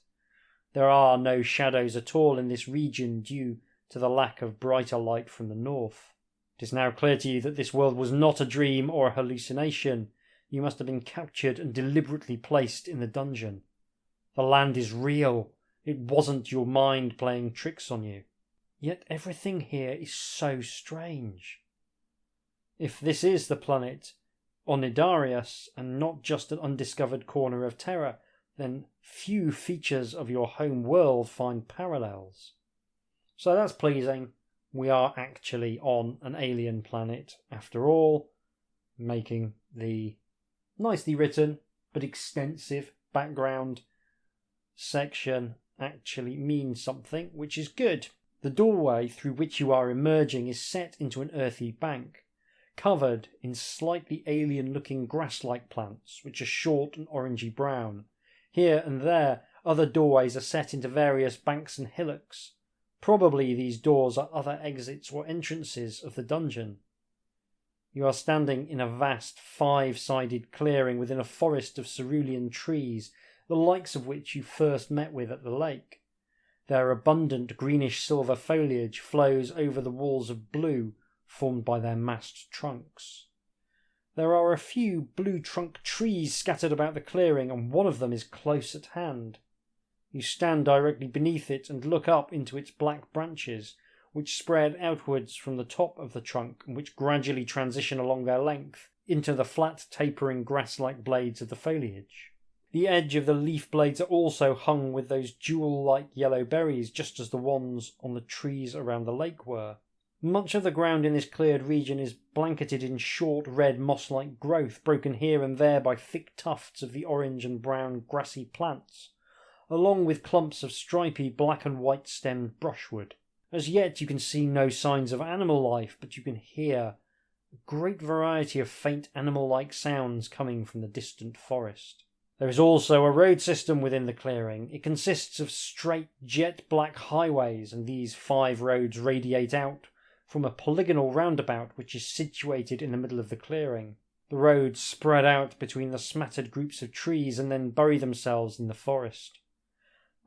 There are no shadows at all in this region due to the lack of brighter light from the north. It is now clear to you that this world was not a dream or a hallucination. You must have been captured and deliberately placed in the dungeon. The land is real. It wasn't your mind playing tricks on you. Yet everything here is so strange. If this is the planet Onidarius and not just an undiscovered corner of Terra, then few features of your home world find parallels. So that's pleasing. We are actually on an alien planet after all, making the nicely written but extensive background section actually mean something, which is good. The doorway through which you are emerging is set into an earthy bank, covered in slightly alien-looking grass-like plants, which are short and orangey brown. Here and there, other doorways are set into various banks and hillocks. Probably these doors are other exits or entrances of the dungeon. You are standing in a vast, five-sided clearing within a forest of cerulean trees, the likes of which you first met with at the lake. Their abundant greenish-silver foliage flows over the walls of blue formed by their massed trunks. There are a few blue trunk trees scattered about the clearing, and one of them is close at hand. You stand directly beneath it and look up into its black branches, which spread outwards from the top of the trunk and which gradually transition along their length into the flat, tapering grass-like blades of the foliage. The edge of the leaf blades are also hung with those jewel-like yellow berries, just as the ones on the trees around the lake were. Much of the ground in this cleared region is blanketed in short red moss-like growth, broken here and there by thick tufts of the orange and brown grassy plants, along with clumps of stripy black and white stemmed brushwood. As yet you can see no signs of animal life, but you can hear a great variety of faint animal-like sounds coming from the distant forest. There is also a road system within the clearing. It consists of straight jet-black highways, and these 5 roads radiate out from a polygonal roundabout which is situated in the middle of the clearing. The roads spread out between the smattered groups of trees and then bury themselves in the forest.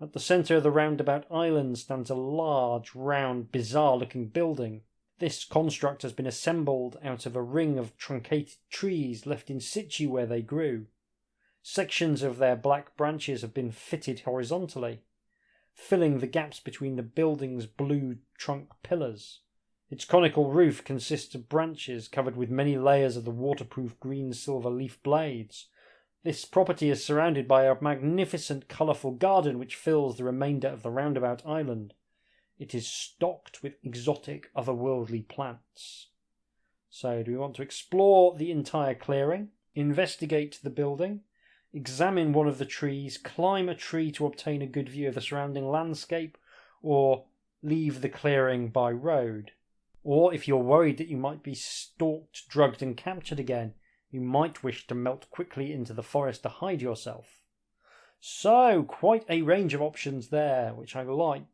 At the centre of the roundabout island stands a large, round, bizarre-looking building. This construct has been assembled out of a ring of truncated trees left in situ where they grew. Sections of their black branches have been fitted horizontally, filling the gaps between the building's blue trunk pillars. Its conical roof consists of branches covered with many layers of the waterproof green-silver leaf blades. This property is surrounded by a magnificent colourful garden which fills the remainder of the roundabout island. It is stocked with exotic otherworldly plants. So, do we want to explore the entire clearing, investigate the building, examine one of the trees, climb a tree to obtain a good view of the surrounding landscape, or leave the clearing by road? Or, if you're worried that you might be stalked, drugged and captured again, you might wish to melt quickly into the forest to hide yourself. So, quite a range of options there, which I like.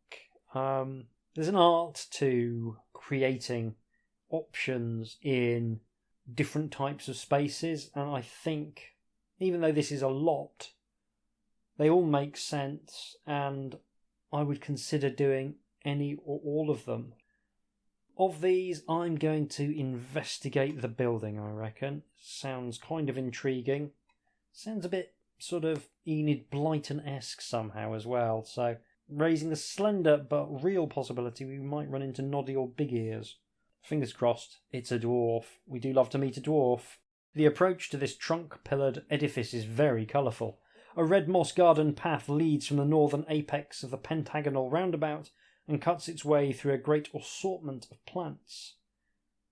There's an art to creating options in different types of spaces, and I think, even though this is a lot, they all make sense, and I would consider doing any or all of them. Of these, I'm going to investigate the building, I reckon. Sounds kind of intriguing. Sounds a bit sort of Enid Blyton-esque somehow as well, so raising the slender but real possibility we might run into Noddy or Big Ears. Fingers crossed, it's a dwarf. We do love to meet a dwarf. The approach to this trunk-pillared edifice is very colourful. A red moss garden path leads from the northern apex of the pentagonal roundabout and cuts its way through a great assortment of plants.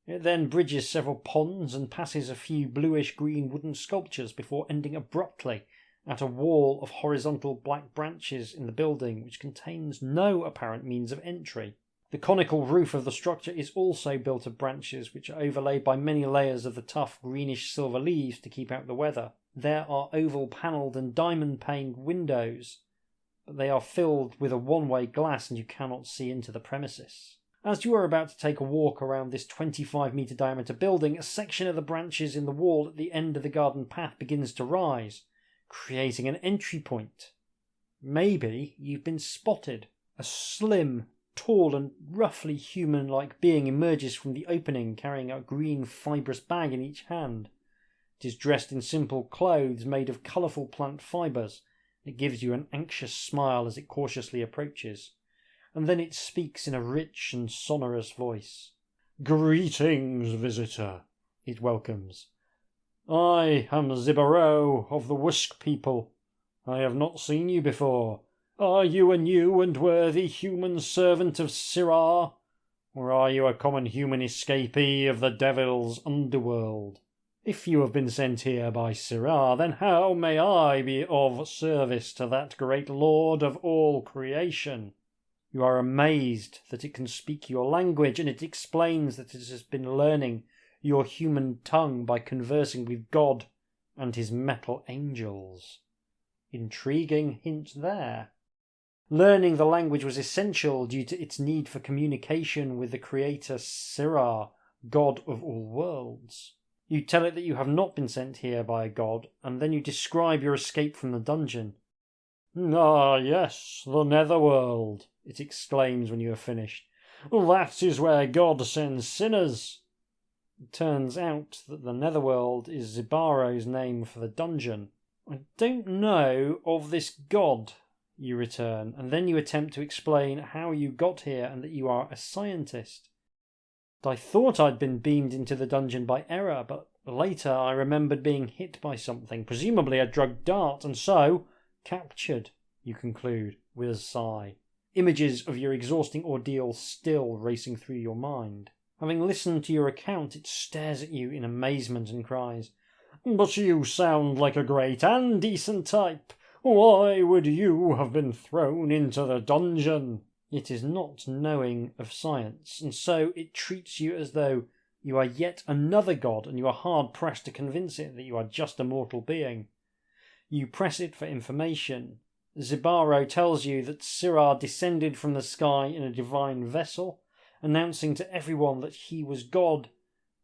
It then bridges several ponds and passes a few bluish-green wooden sculptures before ending abruptly at a wall of horizontal black branches in the building which contains no apparent means of entry. The conical roof of the structure is also built of branches which are overlaid by many layers of the tough greenish-silver leaves to keep out the weather. There are oval-panelled and diamond-paned windows, but they are filled with a one-way glass and you cannot see into the premises. As you are about to take a walk around this 25-metre diameter building, a section of the branches in the wall at the end of the garden path begins to rise, creating an entry point. Maybe you've been spotted. A slim, tall and roughly human-like being emerges from the opening carrying a green fibrous bag in each hand. It is dressed in simple clothes made of colourful plant fibres. It gives you an anxious smile as it cautiously approaches. and then it speaks in a rich and sonorous voice. "Greetings, visitor," it welcomes. "I am Zibaro of the Whisk people. I have not seen you before. Are you a new and worthy human servant of Sirah, or are you a common human escapee of the devil's underworld? If you have been sent here by Sirah, then how may I be of service to that great lord of all creation?" You are amazed that it can speak your language, and it explains that it has been learning your human tongue by conversing with God and his metal angels. Intriguing hint there. Learning the language was essential due to its need for communication with the creator Sirah, God of all worlds. You tell it that you have not been sent here by a god, and then you describe your escape from the dungeon. "Ah, yes, the netherworld," it exclaims when you have finished. "That is where God sends sinners." It turns out that the netherworld is Zibaro's name for the dungeon. "I don't know of this god," you return, and then you attempt to explain how you got here and that you are a scientist. "I thought I'd been beamed into the dungeon by error, but later I remembered being hit by something, presumably a drugged dart, and so captured," you conclude with a sigh, images of your exhausting ordeal still racing through your mind. Having listened to your account, it stares at you in amazement and cries, "But you sound like a great and decent type. Why would you have been thrown into the dungeon?" It is not knowing of science, and so it treats you as though you are yet another god, and you are hard-pressed to convince it that you are just a mortal being. You press it for information. Zibaro tells you that Sirah descended from the sky in a divine vessel, announcing to everyone that he was God,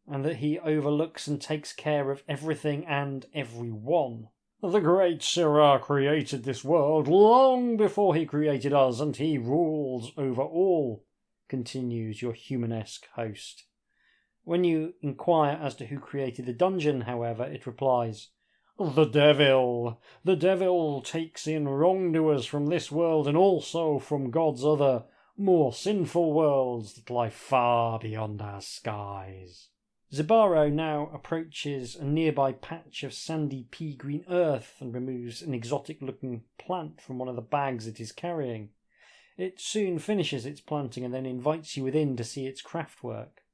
and that he overlooks and takes care of everything and everyone. "The great Sirah created this world long before he created us, and he rules over all," continues your humanesque host. When you inquire as to who created the dungeon, however, it replies, "The devil! The devil takes in wrongdoers from this world and also from God's other, more sinful worlds that lie far beyond our skies." Zibaro now approaches a nearby patch of sandy pea-green earth and removes an exotic-looking plant from one of the bags it is carrying. It soon finishes its planting and then invites you within to see its craftwork.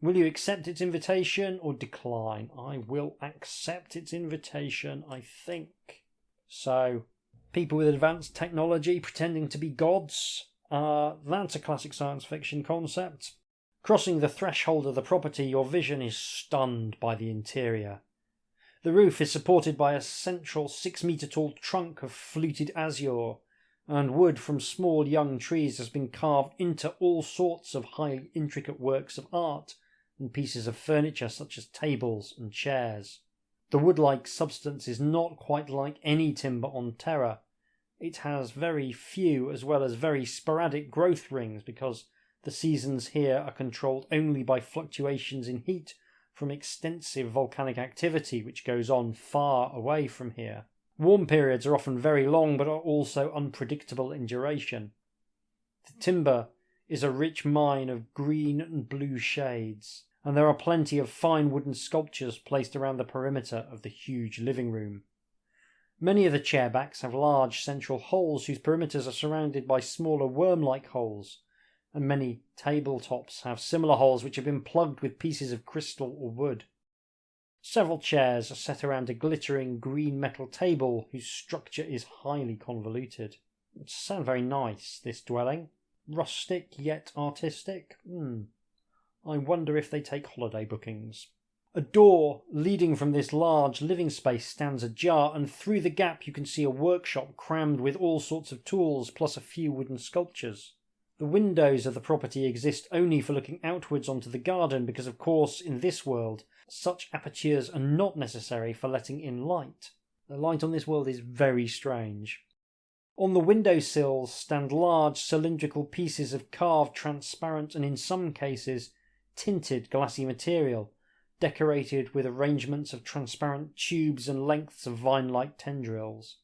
Will you accept its invitation or decline? I will accept its invitation, I think. So, people with advanced technology pretending to be gods? That's a classic science fiction concept. Crossing the threshold of the property, your vision is stunned by the interior. The roof is supported by a central 6-metre-tall trunk of fluted azure, and wood from small young trees has been carved into all sorts of highly intricate works of art and pieces of furniture such as tables and chairs. The wood-like substance is not quite like any timber on Terra. It has very few as well as very sporadic growth rings because the seasons here are controlled only by fluctuations in heat from extensive volcanic activity which goes on far away from here. Warm periods are often very long but are also unpredictable in duration. The timber is a rich mine of green and blue shades, and there are plenty of fine wooden sculptures placed around the perimeter of the huge living room. Many of the chairbacks have large central holes whose perimeters are surrounded by smaller worm-like holes, and many tabletops have similar holes which have been plugged with pieces of crystal or wood. Several chairs are set around a glittering green metal table whose structure is highly convoluted. It sounds very nice, this dwelling. Rustic yet artistic. I wonder if they take holiday bookings. A door leading from this large living space stands ajar, and through the gap you can see a workshop crammed with all sorts of tools plus a few wooden sculptures. The windows of the property exist only for looking outwards onto the garden because, of course, in this world, such apertures are not necessary for letting in light. The light on this world is very strange. On the windowsills stand large cylindrical pieces of carved transparent and in some cases tinted glassy material, decorated with arrangements of transparent tubes and lengths of vine-like tendrils.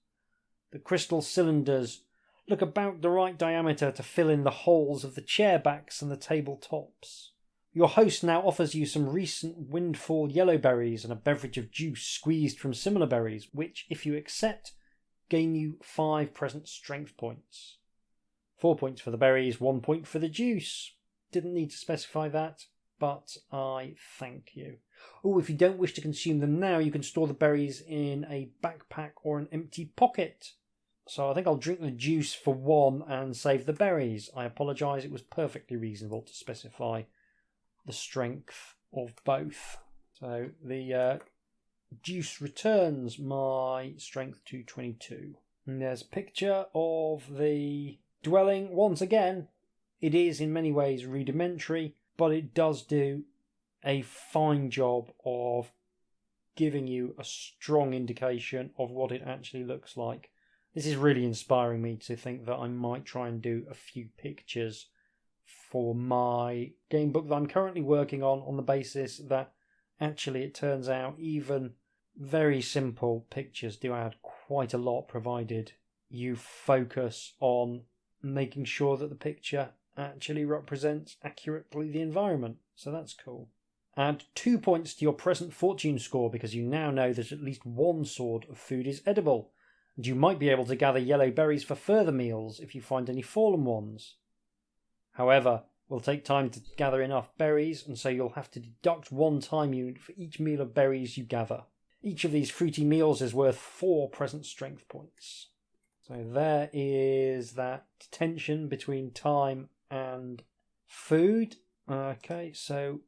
The crystal cylinders look about the right diameter to fill in the holes of the chair backs and the table tops. Your host now offers you some recent windfall yellow berries and a beverage of juice squeezed from similar berries, which, if you accept, gain you 5 present strength points. 4 points for the berries, 1 point for the juice. Didn't need to specify that, but I thank you. Oh, if you don't wish to consume them now, you can store the berries in a backpack or an empty pocket. So I think I'll drink the juice for 1 and save the berries. I apologise, it was perfectly reasonable to specify the strength of both. So the juice returns my strength to 22. And there's a picture of the dwelling. Once again, it is in many ways rudimentary, but it does do a fine job of giving you a strong indication of what it actually looks like. This is really inspiring me to think that I might try and do a few pictures for my game book that I'm currently working on the basis that actually it turns out even very simple pictures do add quite a lot, provided you focus on making sure that the picture actually represents accurately the environment. So that's cool. Add 2 points to your present fortune score because you now know that at least one sort of food is edible, and you might be able to gather yellow berries for further meals if you find any fallen ones. However, it will take time to gather enough berries, and so you'll have to deduct 1 time unit for each meal of berries you gather. Each of these fruity meals is worth 4 present strength points. So there is that tension between time and food. Okay, so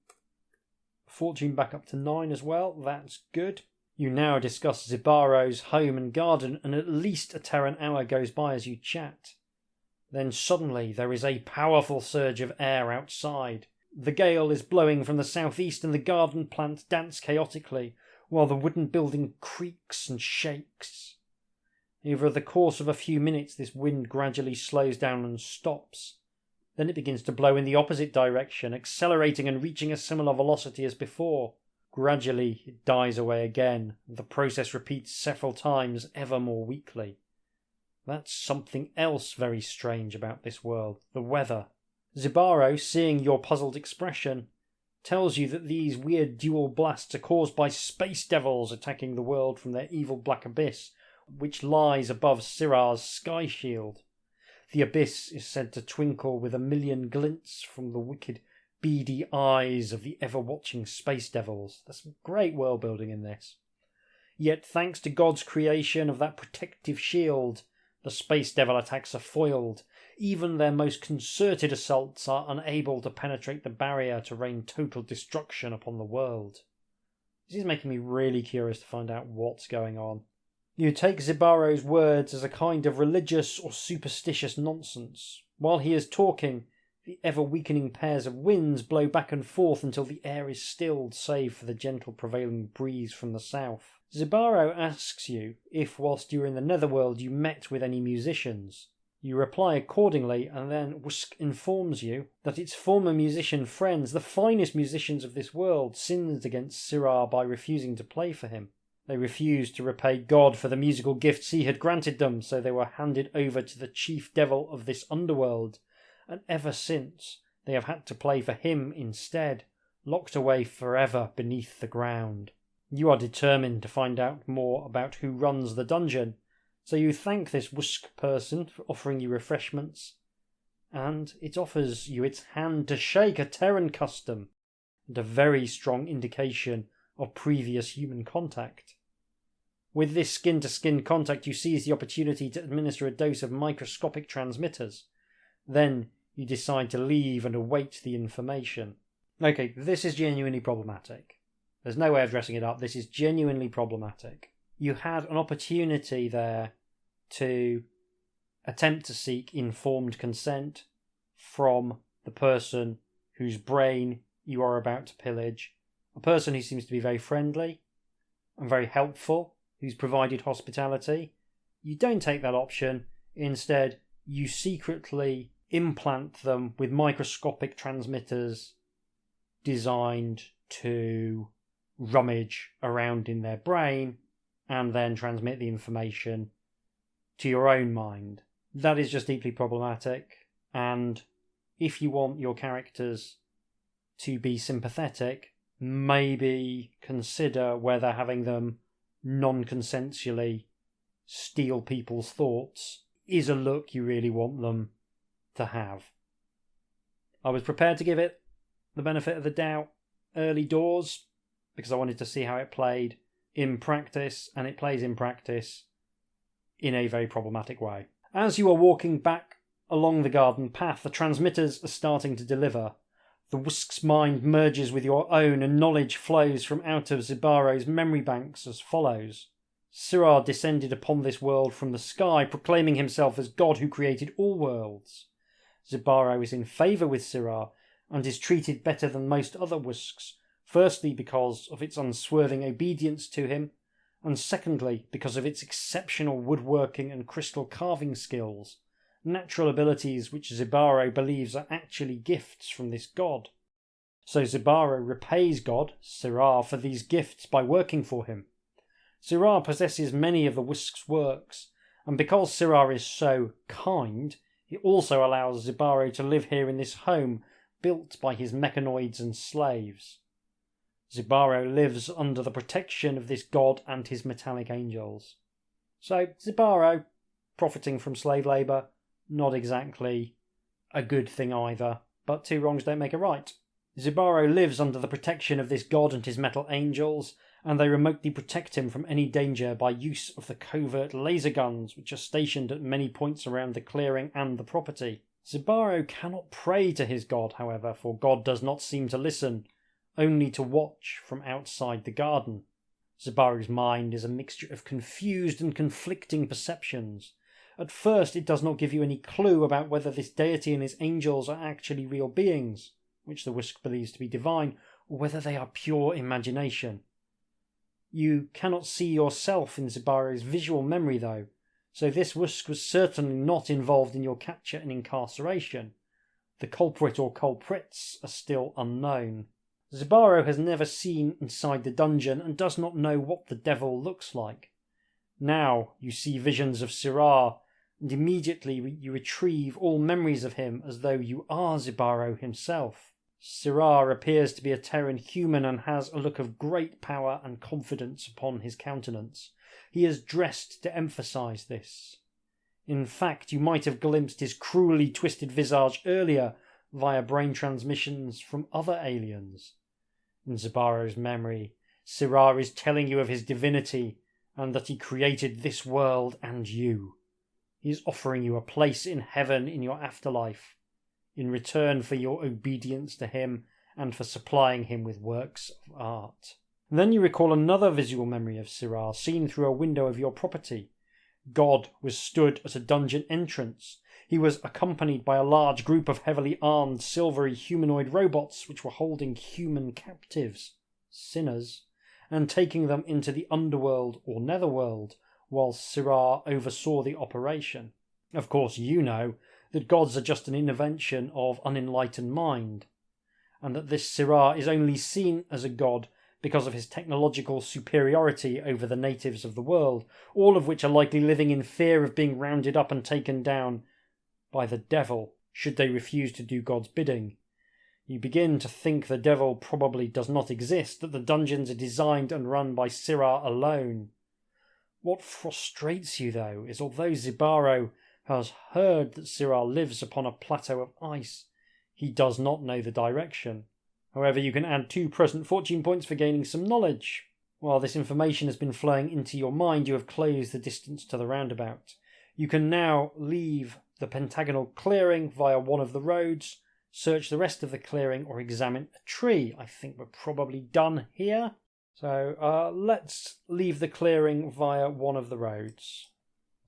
fortune back up to 9 as well. That's good. You now discuss Zibaro's home and garden, and at least a Terran hour goes by as you chat. Then suddenly there is a powerful surge of air outside. The gale is blowing from the southeast and the garden plants dance chaotically, while the wooden building creaks and shakes. Over the course of a few minutes this wind gradually slows down and stops. Then it begins to blow in the opposite direction, accelerating and reaching a similar velocity as before. Gradually it dies away again, and the process repeats several times, ever more weakly. That's something else very strange about this world, the weather. Zibaro, seeing your puzzled expression, tells you that these weird dual blasts are caused by space devils attacking the world from their evil black abyss, which lies above Sirar's sky shield. The abyss is said to twinkle with 1,000,000 glints from the wicked, beady eyes of the ever-watching space devils. There's some great world building in this. Yet thanks to God's creation of that protective shield, the space devil attacks are foiled. Even their most concerted assaults are unable to penetrate the barrier to rain total destruction upon the world. This is making me really curious to find out what's going on. You take Zibaro's words as a kind of religious or superstitious nonsense. While he is talking, the ever-weakening pairs of winds blow back and forth until the air is stilled save for the gentle prevailing breeze from the south. Zibaro asks you if, whilst you were in the netherworld, you met with any musicians. You reply accordingly, and then Wusk informs you that its former musician friends, the finest musicians of this world, sinned against Sirar by refusing to play for him. They refused to repay God for the musical gifts he had granted them, so they were handed over to the chief devil of this underworld, and ever since they have had to play for him instead, locked away forever beneath the ground. You are determined to find out more about who runs the dungeon, so you thank this Wusk person for offering you refreshments, and it offers you its hand to shake, a Terran custom, and a very strong indication of previous human contact. With this skin-to-skin contact, you seize the opportunity to administer a dose of microscopic transmitters. Then you decide to leave and await the information. Okay, this is genuinely problematic. There's no way of dressing it up. This is genuinely problematic. You had an opportunity there to attempt to seek informed consent from the person whose brain you are about to pillage, a person who seems to be very friendly and very helpful, who's provided hospitality. You don't take that option. Instead, you secretly implant them with microscopic transmitters designed to rummage around in their brain and then transmit the information to your own mind. That is just deeply problematic, and if you want your characters to be sympathetic, maybe consider whether having them non-consensually steal people's thoughts is a look you really want them to have. I was prepared to give it the benefit of the doubt early doors because I wanted to see how it played in practice, and it plays in practice in a very problematic way. As you are walking back along the garden path, the transmitters are starting to deliver. The Whisk's mind merges with your own, and knowledge flows from out of Zibaro's memory banks as follows. Sirah descended upon this world from the sky, proclaiming himself as God who created all worlds. Zibaro is in favour with Sirah, and is treated better than most other Whisks, firstly because of its unswerving obedience to him, and secondly because of its exceptional woodworking and crystal carving skills, natural abilities which Zibaro believes are actually gifts from this god. So Zibaro repays God, Sirah, for these gifts by working for him. Sirah possesses many of the Whisk's works, and because Sirah is so kind, he also allows Zibaro to live here in this home built by his mechanoids and slaves. Zibaro lives under the protection of this god and his metallic angels. So Zibaro, profiting from slave labour, not exactly a good thing either, but two wrongs don't make a right. Zibaro lives under the protection of this god and his metal angels, and they remotely protect him from any danger by use of the covert laser guns which are stationed at many points around the clearing and the property. Zibaro cannot pray to his god, however, for God does not seem to listen, only to watch from outside the garden. Zibaro's mind is a mixture of confused and conflicting perceptions. At first it does not give you any clue about whether this deity and his angels are actually real beings, which the Whisk believes to be divine, or whether they are pure imagination. You cannot see yourself in Zibaro's visual memory though, so this Whisk was certainly not involved in your capture and incarceration. The culprit or culprits are still unknown. Zibaro has never seen inside the dungeon and does not know what the devil looks like. Now you see visions of Sirah, and immediately you retrieve all memories of him as though you are Zibaro himself. Sirah appears to be a Terran human and has a look of great power and confidence upon his countenance. He is dressed to emphasise this. In fact, you might have glimpsed his cruelly twisted visage earlier via brain transmissions from other aliens. In Zibaro's memory, Sirah is telling you of his divinity and that he created this world and you. He is offering you a place in heaven in your afterlife, in return for your obedience to him and for supplying him with works of art. And then you recall another visual memory of Sirah, seen through a window of your property. God was stood at a dungeon entrance. He was accompanied by a large group of heavily armed, silvery humanoid robots which were holding human captives, sinners, and taking them into the underworld or netherworld, whilst Sirah oversaw the operation. Of course, you know that gods are just an invention of unenlightened mind, and that this Sirah is only seen as a god because of his technological superiority over the natives of the world, all of which are likely living in fear of being rounded up and taken down by the devil should they refuse to do God's bidding. You begin to think the devil probably does not exist, that the dungeons are designed and run by Sirah alone. What frustrates you, though, is although Zibaro has heard that Sirah lives upon a plateau of ice, he does not know the direction. However, you can add 2 present fortune points for gaining some knowledge. While this information has been flowing into your mind, you have closed the distance to the roundabout. You can now leave the pentagonal clearing via one of the roads, search the rest of the clearing, or examine a tree. I think we're probably done here. So let's leave the clearing via one of the roads.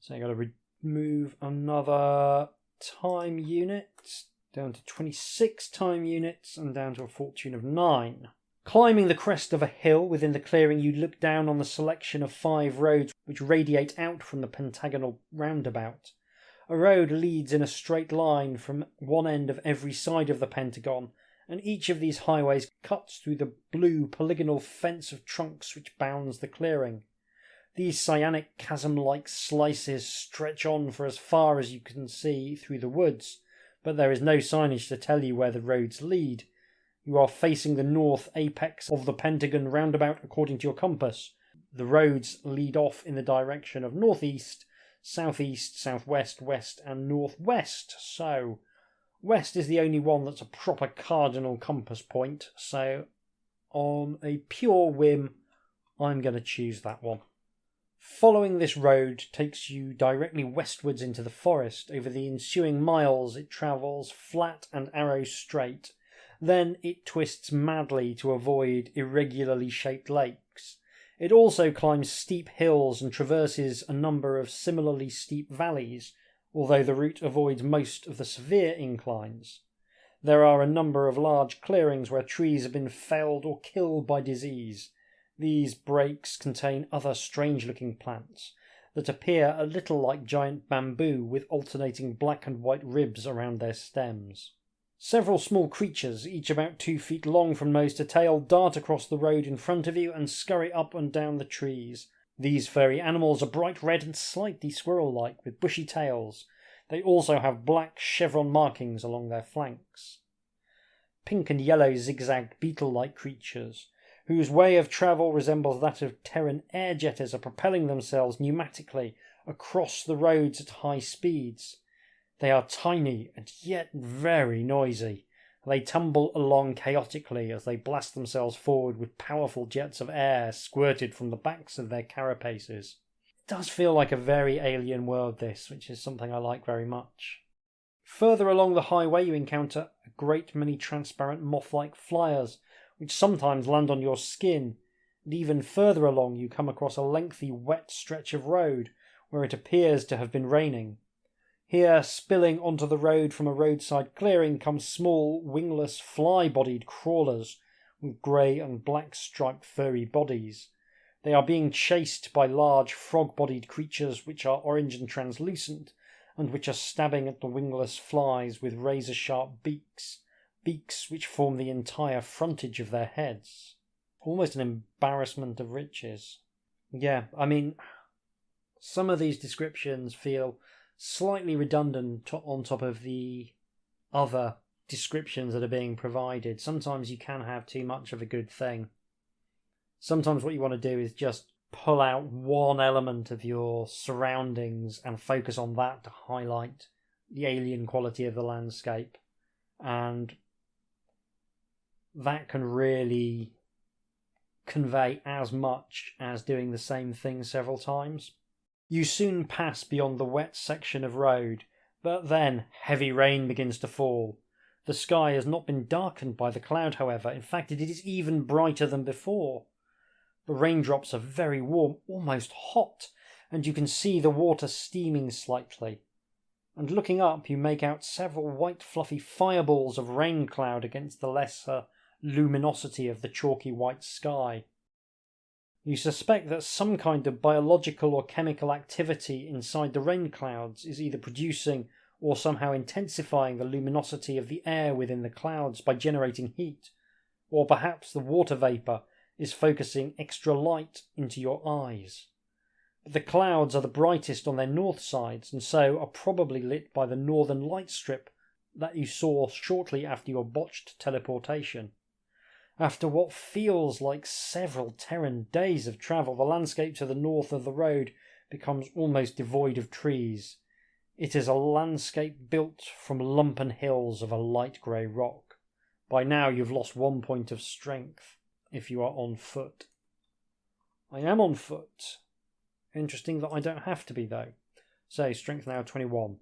So I've got to remove another time unit, down to 26 time units and down to a fortune of 9. Climbing the crest of a hill within the clearing, you look down on the selection of 5 roads which radiate out from the pentagonal roundabout. A road leads in a straight line from one end of every side of the pentagon, and each of these highways cuts through the blue polygonal fence of trunks which bounds the clearing. These cyanic chasm-like slices stretch on for as far as you can see through the woods, but there is no signage to tell you where the roads lead. You are facing the north apex of the Pentagon roundabout according to your compass. The roads lead off in the direction of northeast, southeast, southwest, west and northwest. So, west is the only one that's a proper cardinal compass point. So, on a pure whim, I'm going to choose that one. Following this road takes you directly westwards into the forest. Over the ensuing miles it travels flat and arrow straight. Then it twists madly to avoid irregularly shaped lakes. It also climbs steep hills and traverses a number of similarly steep valleys, although the route avoids most of the severe inclines. There are a number of large clearings where trees have been felled or killed by disease. These breaks contain other strange-looking plants that appear a little like giant bamboo with alternating black and white ribs around their stems. Several small creatures, each about 2 feet long from nose to tail, dart across the road in front of you and scurry up and down the trees. These furry animals are bright red and slightly squirrel-like, with bushy tails. They also have black chevron markings along their flanks. Pink and yellow zigzag beetle-like creatures, whose way of travel resembles that of Terran air jetters, are propelling themselves pneumatically across the roads at high speeds. They are tiny and yet very noisy. They tumble along chaotically as they blast themselves forward with powerful jets of air squirted from the backs of their carapaces. It does feel like a very alien world, this, which is something I like very much. Further along the highway you encounter a great many transparent moth-like flyers, which sometimes land on your skin, and even further along you come across a lengthy wet stretch of road where it appears to have been raining. Here, spilling onto the road from a roadside clearing, come small, wingless, fly-bodied crawlers with grey and black striped furry bodies. They are being chased by large frog-bodied creatures which are orange and translucent, and which are stabbing at the wingless flies with razor-sharp beaks which form the entire frontage of their heads. Almost an embarrassment of riches. Yeah, I mean, some of these descriptions feel slightly redundant on top of the other descriptions that are being provided. Sometimes you can have too much of a good thing. Sometimes what you want to do is just pull out one element of your surroundings and focus on that to highlight the alien quality of the landscape. And that can really convey as much as doing the same thing several times. You soon pass beyond the wet section of road, but then heavy rain begins to fall. The sky has not been darkened by the cloud, however. In fact, it is even brighter than before. The raindrops are very warm, almost hot, and you can see the water steaming slightly. And looking up, you make out several white fluffy fireballs of rain cloud against the lesser luminosity of the chalky white sky. You suspect that some kind of biological or chemical activity inside the rain clouds is either producing or somehow intensifying the luminosity of the air within the clouds by generating heat, or perhaps the water vapour is focusing extra light into your eyes. But the clouds are the brightest on their north sides, and so are probably lit by the northern light strip that you saw shortly after your botched teleportation. After what feels like several Terran days of travel, the landscape to the north of the road becomes almost devoid of trees. It is a landscape built from lumpen hills of a light grey rock. By now you've lost 1 point of strength if you are on foot. I am on foot. Interesting that I don't have to be, though. So, strength now 21.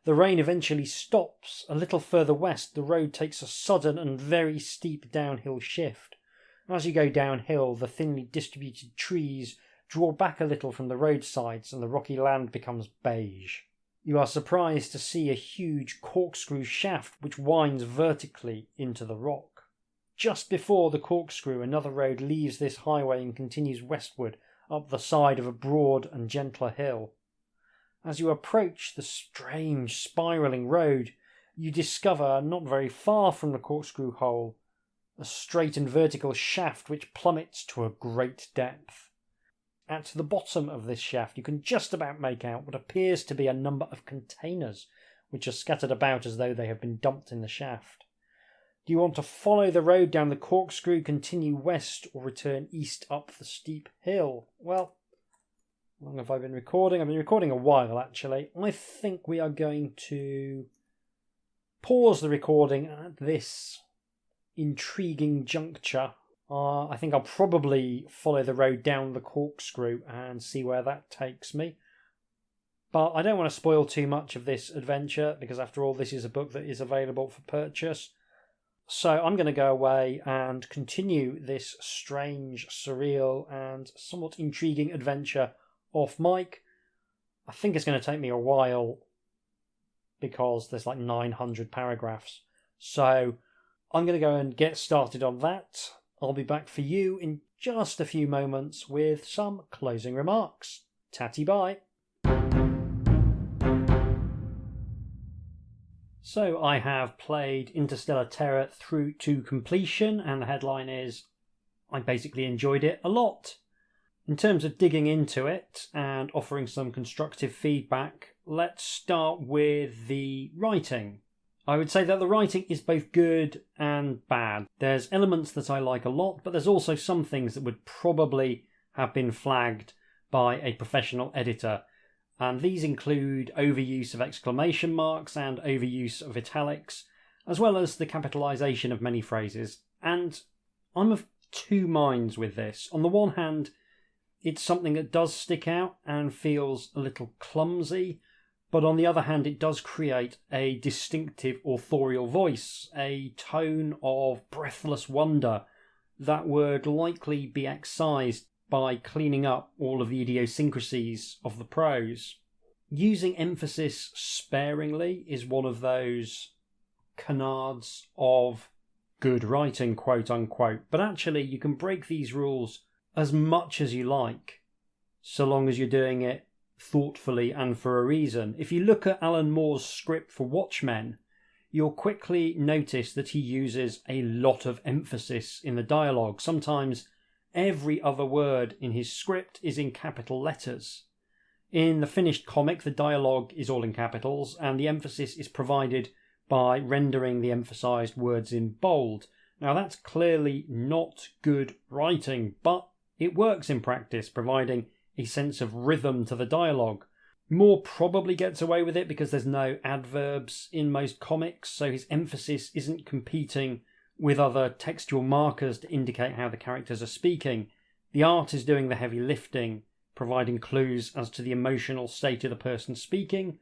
The rain eventually stops. A little further west, the road takes a sudden and very steep downhill shift. As you go downhill, the thinly distributed trees draw back a little from the roadsides and the rocky land becomes beige. You are surprised to see a huge corkscrew shaft which winds vertically into the rock. Just before the corkscrew, another road leaves this highway and continues westward up the side of a broad and gentler hill. As you approach the strange spiralling road, you discover, not very far from the corkscrew hole, a straight and vertical shaft which plummets to a great depth. at the bottom of this shaft, you can just about make out what appears to be a number of containers, which are scattered about as though they have been dumped in the shaft. Do you want to follow the road down the corkscrew, continue west, or return east up the steep hill? Well, how long have I been recording? I've been recording a while, actually. I think we are going to pause the recording at this intriguing juncture. I think I'll probably follow the road down the corkscrew and see where that takes me. But I don't want to spoil too much of this adventure, because after all, this is a book that is available for purchase. So I'm going to go away and continue this strange, surreal, and somewhat intriguing adventure off mic. I think it's going to take me a while because there's like 900 paragraphs. So I'm going to go and get started on that. I'll be back for you in just a few moments with some closing remarks. Tatty bye. So I have played Interstellar Terra through to completion, and the headline is, I basically enjoyed it a lot. In terms of digging into it and offering some constructive feedback, let's start with the writing. I would say that the writing is both good and bad. There's elements that I like a lot, but there's also some things that would probably have been flagged by a professional editor. And these include overuse of exclamation marks and overuse of italics, as well as the capitalisation of many phrases. And I'm of two minds with this. On the one hand, it's something that does stick out and feels a little clumsy, but on the other hand, it does create a distinctive authorial voice, a tone of breathless wonder that would likely be excised by cleaning up all of the idiosyncrasies of the prose. Using emphasis sparingly is one of those canards of good writing, quote unquote, but actually you can break these rules as much as you like, so long as you're doing it thoughtfully and for a reason. If you look at Alan Moore's script for Watchmen, you'll quickly notice that he uses a lot of emphasis in the dialogue. Sometimes every other word in his script is in capital letters. In the finished comic, the dialogue is all in capitals, and the emphasis is provided by rendering the emphasised words in bold. Now, that's clearly not good writing, but it works in practice, providing a sense of rhythm to the dialogue. Moore probably gets away with it because there's no adverbs in most comics, so his emphasis isn't competing with other textual markers to indicate how the characters are speaking. The art is doing the heavy lifting, providing clues as to the emotional state of the person speaking,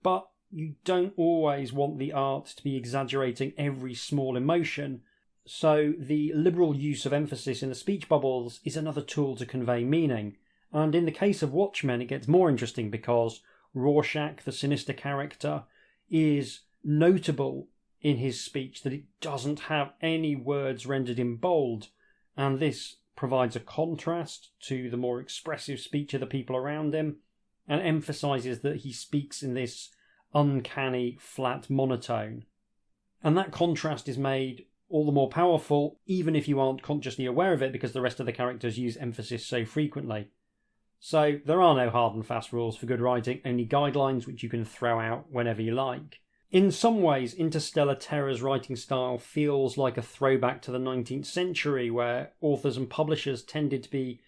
but you don't always want the art to be exaggerating every small emotion, so the liberal use of emphasis in the speech bubbles is another tool to convey meaning. And in the case of Watchmen, it gets more interesting because Rorschach, the sinister character, is notable in his speech that it doesn't have any words rendered in bold, and this provides a contrast to the more expressive speech of the people around him, and emphasises that he speaks in this uncanny, flat monotone. And that contrast is made all the more powerful, even if you aren't consciously aware of it, because the rest of the characters use emphasis so frequently. So there are no hard and fast rules for good writing, only guidelines which you can throw out whenever you like. In some ways, Interstellar Terra's writing style feels like a throwback to the 19th century, where authors and publishers tended to be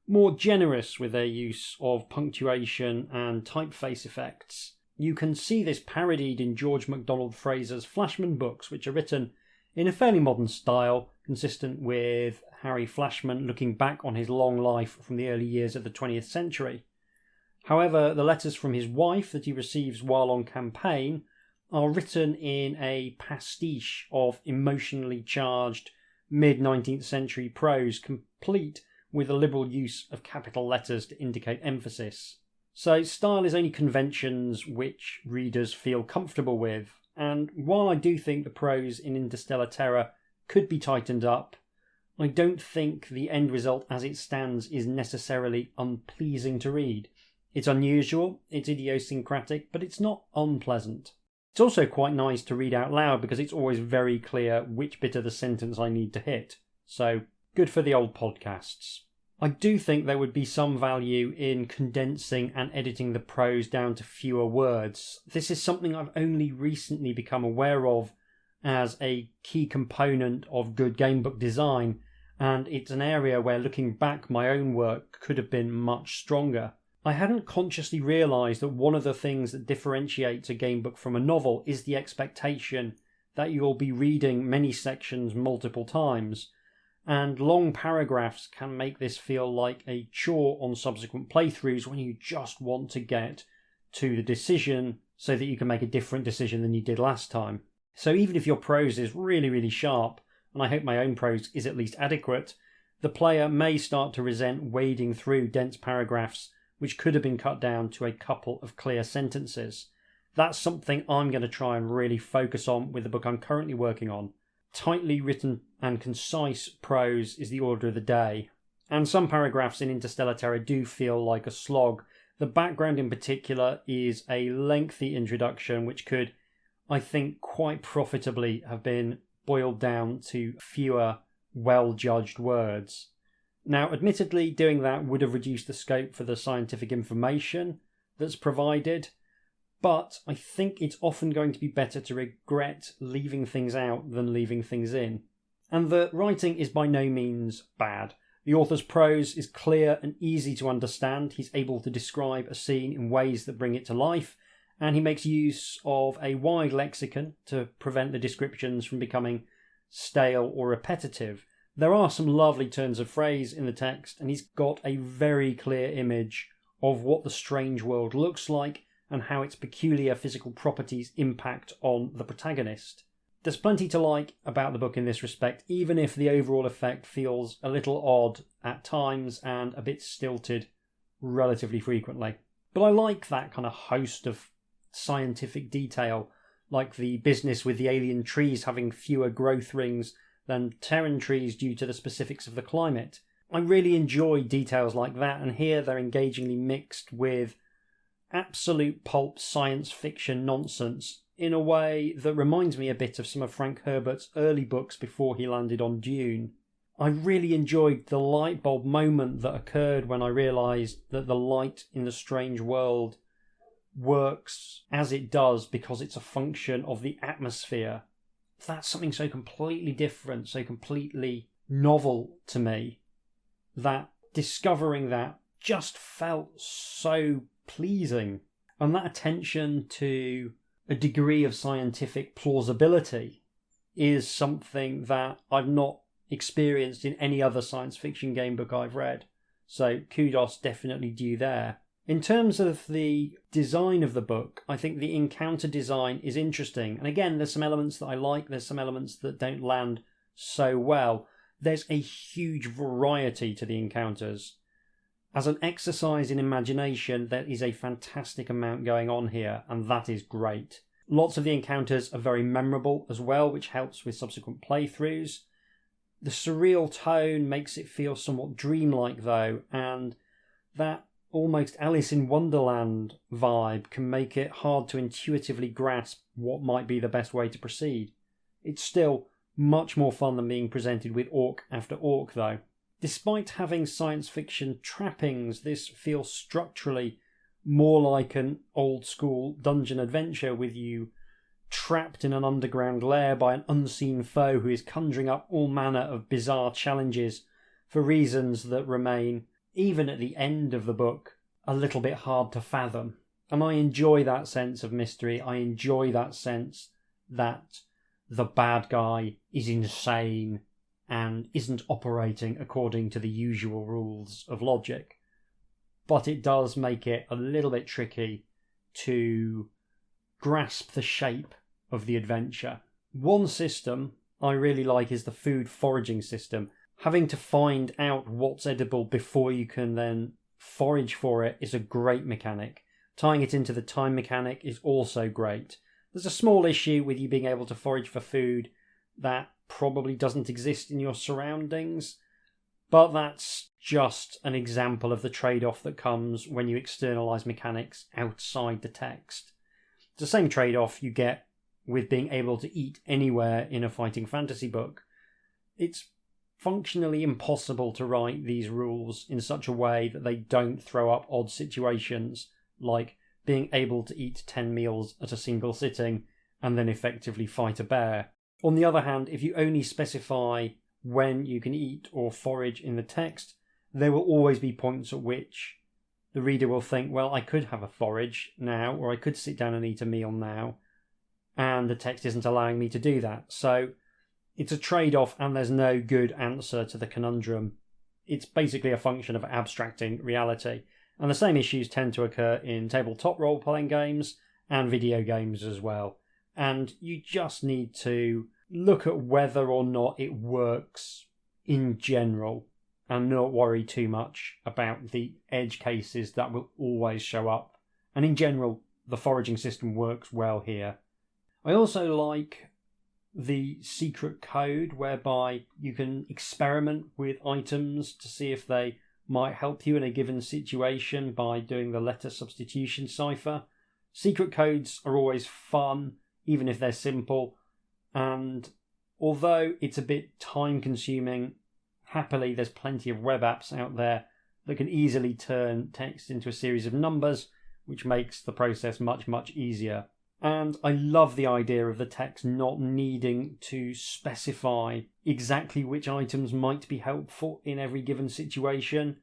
more generous with their use of punctuation and typeface effects. You can see this parodied in George MacDonald Fraser's Flashman books, which are written in a fairly modern style, consistent with Harry Flashman looking back on his long life from the early years of the 20th century. However, the letters from his wife that he receives while on campaign are written in a pastiche of emotionally charged mid-19th century prose, complete with a liberal use of capital letters to indicate emphasis. So style is only conventions which readers feel comfortable with, and while I do think the prose in Interstellar Terra could be tightened up, I don't think the end result as it stands is necessarily unpleasing to read. It's unusual, it's idiosyncratic, but it's not unpleasant. It's also quite nice to read out loud because it's always very clear which bit of the sentence I need to hit. So, good for the old podcasts. I do think there would be some value in condensing and editing the prose down to fewer words. This is something I've only recently become aware of as a key component of good gamebook design, and it's an area where looking back my own work could have been much stronger. I hadn't consciously realised that one of the things that differentiates a gamebook from a novel is the expectation that you'll be reading many sections multiple times, and long paragraphs can make this feel like a chore on subsequent playthroughs when you just want to get to the decision so that you can make a different decision than you did last time. So even if your prose is really, really sharp, and I hope my own prose is at least adequate, the player may start to resent wading through dense paragraphs which could have been cut down to a couple of clear sentences. That's something I'm going to try and really focus on with the book I'm currently working on. Tightly written and concise prose is the order of the day, and some paragraphs in Interstellar Terra do feel like a slog. The background in particular is a lengthy introduction which could, I think, quite profitably have been boiled down to fewer well-judged words. Now, admittedly, doing that would have reduced the scope for the scientific information that's provided, but I think it's often going to be better to regret leaving things out than leaving things in. And the writing is by no means bad. The author's prose is clear and easy to understand. He's able to describe a scene in ways that bring it to life, and he makes use of a wide lexicon to prevent the descriptions from becoming stale or repetitive. There are some lovely turns of phrase in the text, and he's got a very clear image of what the strange world looks like and how its peculiar physical properties impact on the protagonist. There's plenty to like about the book in this respect, even if the overall effect feels a little odd at times and a bit stilted relatively frequently. But I like that kind of host of scientific detail, like the business with the alien trees having fewer growth rings than Terran trees due to the specifics of the climate. I really enjoy details like that, and here they're engagingly mixed with absolute pulp science fiction nonsense in a way that reminds me a bit of some of Frank Herbert's early books before he landed on Dune. I really enjoyed the light bulb moment that occurred when I realised that the light in the strange world works as it does because it's a function of the atmosphere. That's something so completely different, so completely novel to me, that discovering that just felt so pleasing. And that attention to a degree of scientific plausibility is something that I've not experienced in any other science fiction game book I've read. So kudos definitely due there. In terms of the design of the book, I think the encounter design is interesting. And again, there's some elements that I like, there's some elements that don't land so well. There's a huge variety to the encounters. As an exercise in imagination, there is a fantastic amount going on here, and that is great. Lots of the encounters are very memorable as well, which helps with subsequent playthroughs. The surreal tone makes it feel somewhat dreamlike though, and that almost Alice in Wonderland vibe can make it hard to intuitively grasp what might be the best way to proceed. It's still much more fun than being presented with orc after orc though. Despite having science fiction trappings, this feels structurally more like an old school dungeon adventure with you trapped in an underground lair by an unseen foe who is conjuring up all manner of bizarre challenges for reasons that remain, even at the end of the book, a little bit hard to fathom. And I enjoy that sense of mystery. I enjoy that sense that the bad guy is insane and isn't operating according to the usual rules of logic. But it does make it a little bit tricky to grasp the shape of the adventure. One system I really like is the food foraging system. Having to find out what's edible before you can then forage for it is a great mechanic. Tying it into the time mechanic is also great. There's a small issue with you being able to forage for food that probably doesn't exist in your surroundings, but that's just an example of the trade-off that comes when you externalise mechanics outside the text. It's the same trade-off you get with being able to eat anywhere in a fighting fantasy book. It's functionally impossible to write these rules in such a way that they don't throw up odd situations, like being able to eat 10 meals at a single sitting and then effectively fight a bear. On the other hand, if you only specify when you can eat or forage in the text, there will always be points at which the reader will think, well, I could have a forage now, or I could sit down and eat a meal now, and the text isn't allowing me to do that. So it's a trade-off, and there's no good answer to the conundrum. It's basically a function of abstracting reality. And the same issues tend to occur in tabletop role-playing games and video games as well. And you just need to look at whether or not it works in general and not worry too much about the edge cases that will always show up. And in general, the foraging system works well here. I also like the secret code whereby you can experiment with items to see if they might help you in a given situation by doing the letter substitution cipher. Secret codes are always fun, even if they're simple, and although it's a bit time consuming, happily there's plenty of web apps out there that can easily turn text into a series of numbers, which makes the process much, much easier. And I love the idea of the text not needing to specify exactly which items might be helpful in every given situation,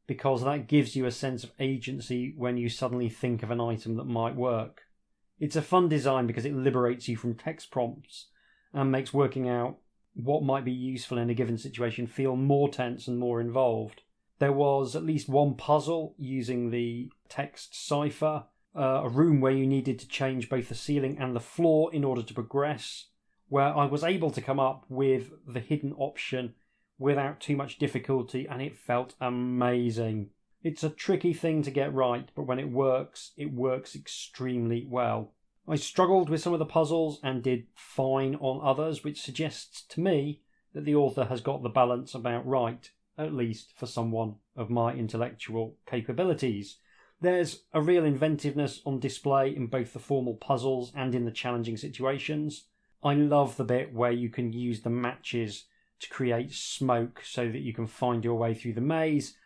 because that gives you a sense of agency when you suddenly think of an item that might work. It's a fun design because it liberates you from text prompts and makes working out what might be useful in a given situation feel more tense and more involved. There was at least one puzzle using the text cipher, a room where you needed to change both the ceiling and the floor in order to progress, where I was able to come up with the hidden option without too much difficulty, and it felt amazing. It's a tricky thing to get right, but when it works extremely well. I struggled with some of the puzzles and did fine on others, which suggests to me that the author has got the balance about right, at least for someone of my intellectual capabilities. There's a real inventiveness on display in both the formal puzzles and in the challenging situations. I love the bit where you can use the matches to create smoke so that you can find your way through the maze.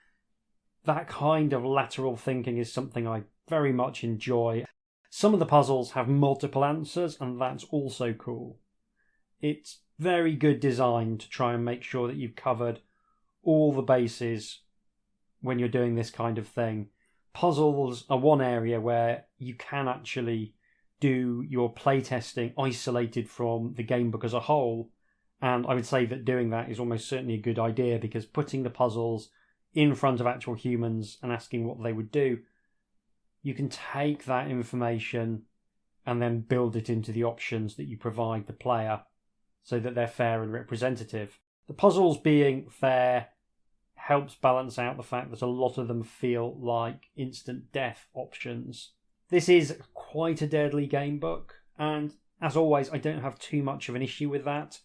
That kind of lateral thinking is something I very much enjoy. Some of the puzzles have multiple answers, and that's also cool. It's very good design to try and make sure that you've covered all the bases when you're doing this kind of thing. Puzzles are one area where you can actually do your playtesting isolated from the gamebook as a whole, and I would say that doing that is almost certainly a good idea, because putting the puzzles in front of actual humans and asking what they would do, you can take that information and then build it into the options that you provide the player so that they're fair and representative. The puzzles being fair helps balance out the fact that a lot of them feel like instant death options. This is quite a deadly gamebook, and as always, I don't have too much of an issue with that.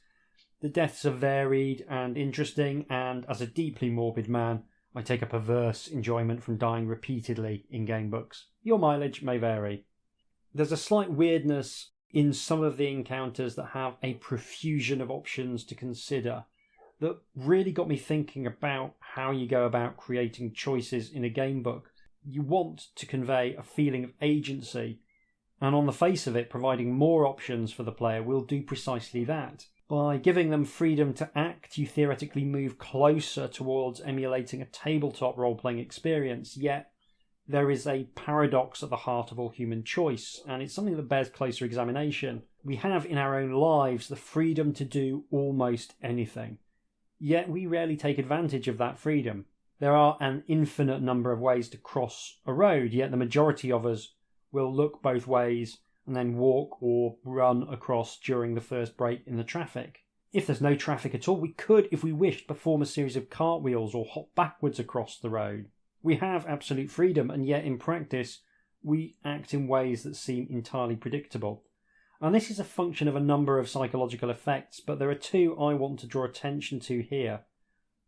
The deaths are varied and interesting, and as a deeply morbid man, I take a perverse enjoyment from dying repeatedly in gamebooks. Your mileage may vary. There's a slight weirdness in some of the encounters that have a profusion of options to consider that really got me thinking about how you go about creating choices in a gamebook. You want to convey a feeling of agency, and on the face of it, providing more options for the player will do precisely that. By giving them freedom to act, you theoretically move closer towards emulating a tabletop role-playing experience, yet there is a paradox at the heart of all human choice, and it's something that bears closer examination. We have in our own lives the freedom to do almost anything, yet we rarely take advantage of that freedom. There are an infinite number of ways to cross a road, yet the majority of us will look both ways and then walk or run across during the first break in the traffic. If there's no traffic at all, we could, if we wished, perform a series of cartwheels or hop backwards across the road. We have absolute freedom, and yet in practice we act in ways that seem entirely predictable. And this is a function of a number of psychological effects, but there are two I want to draw attention to here.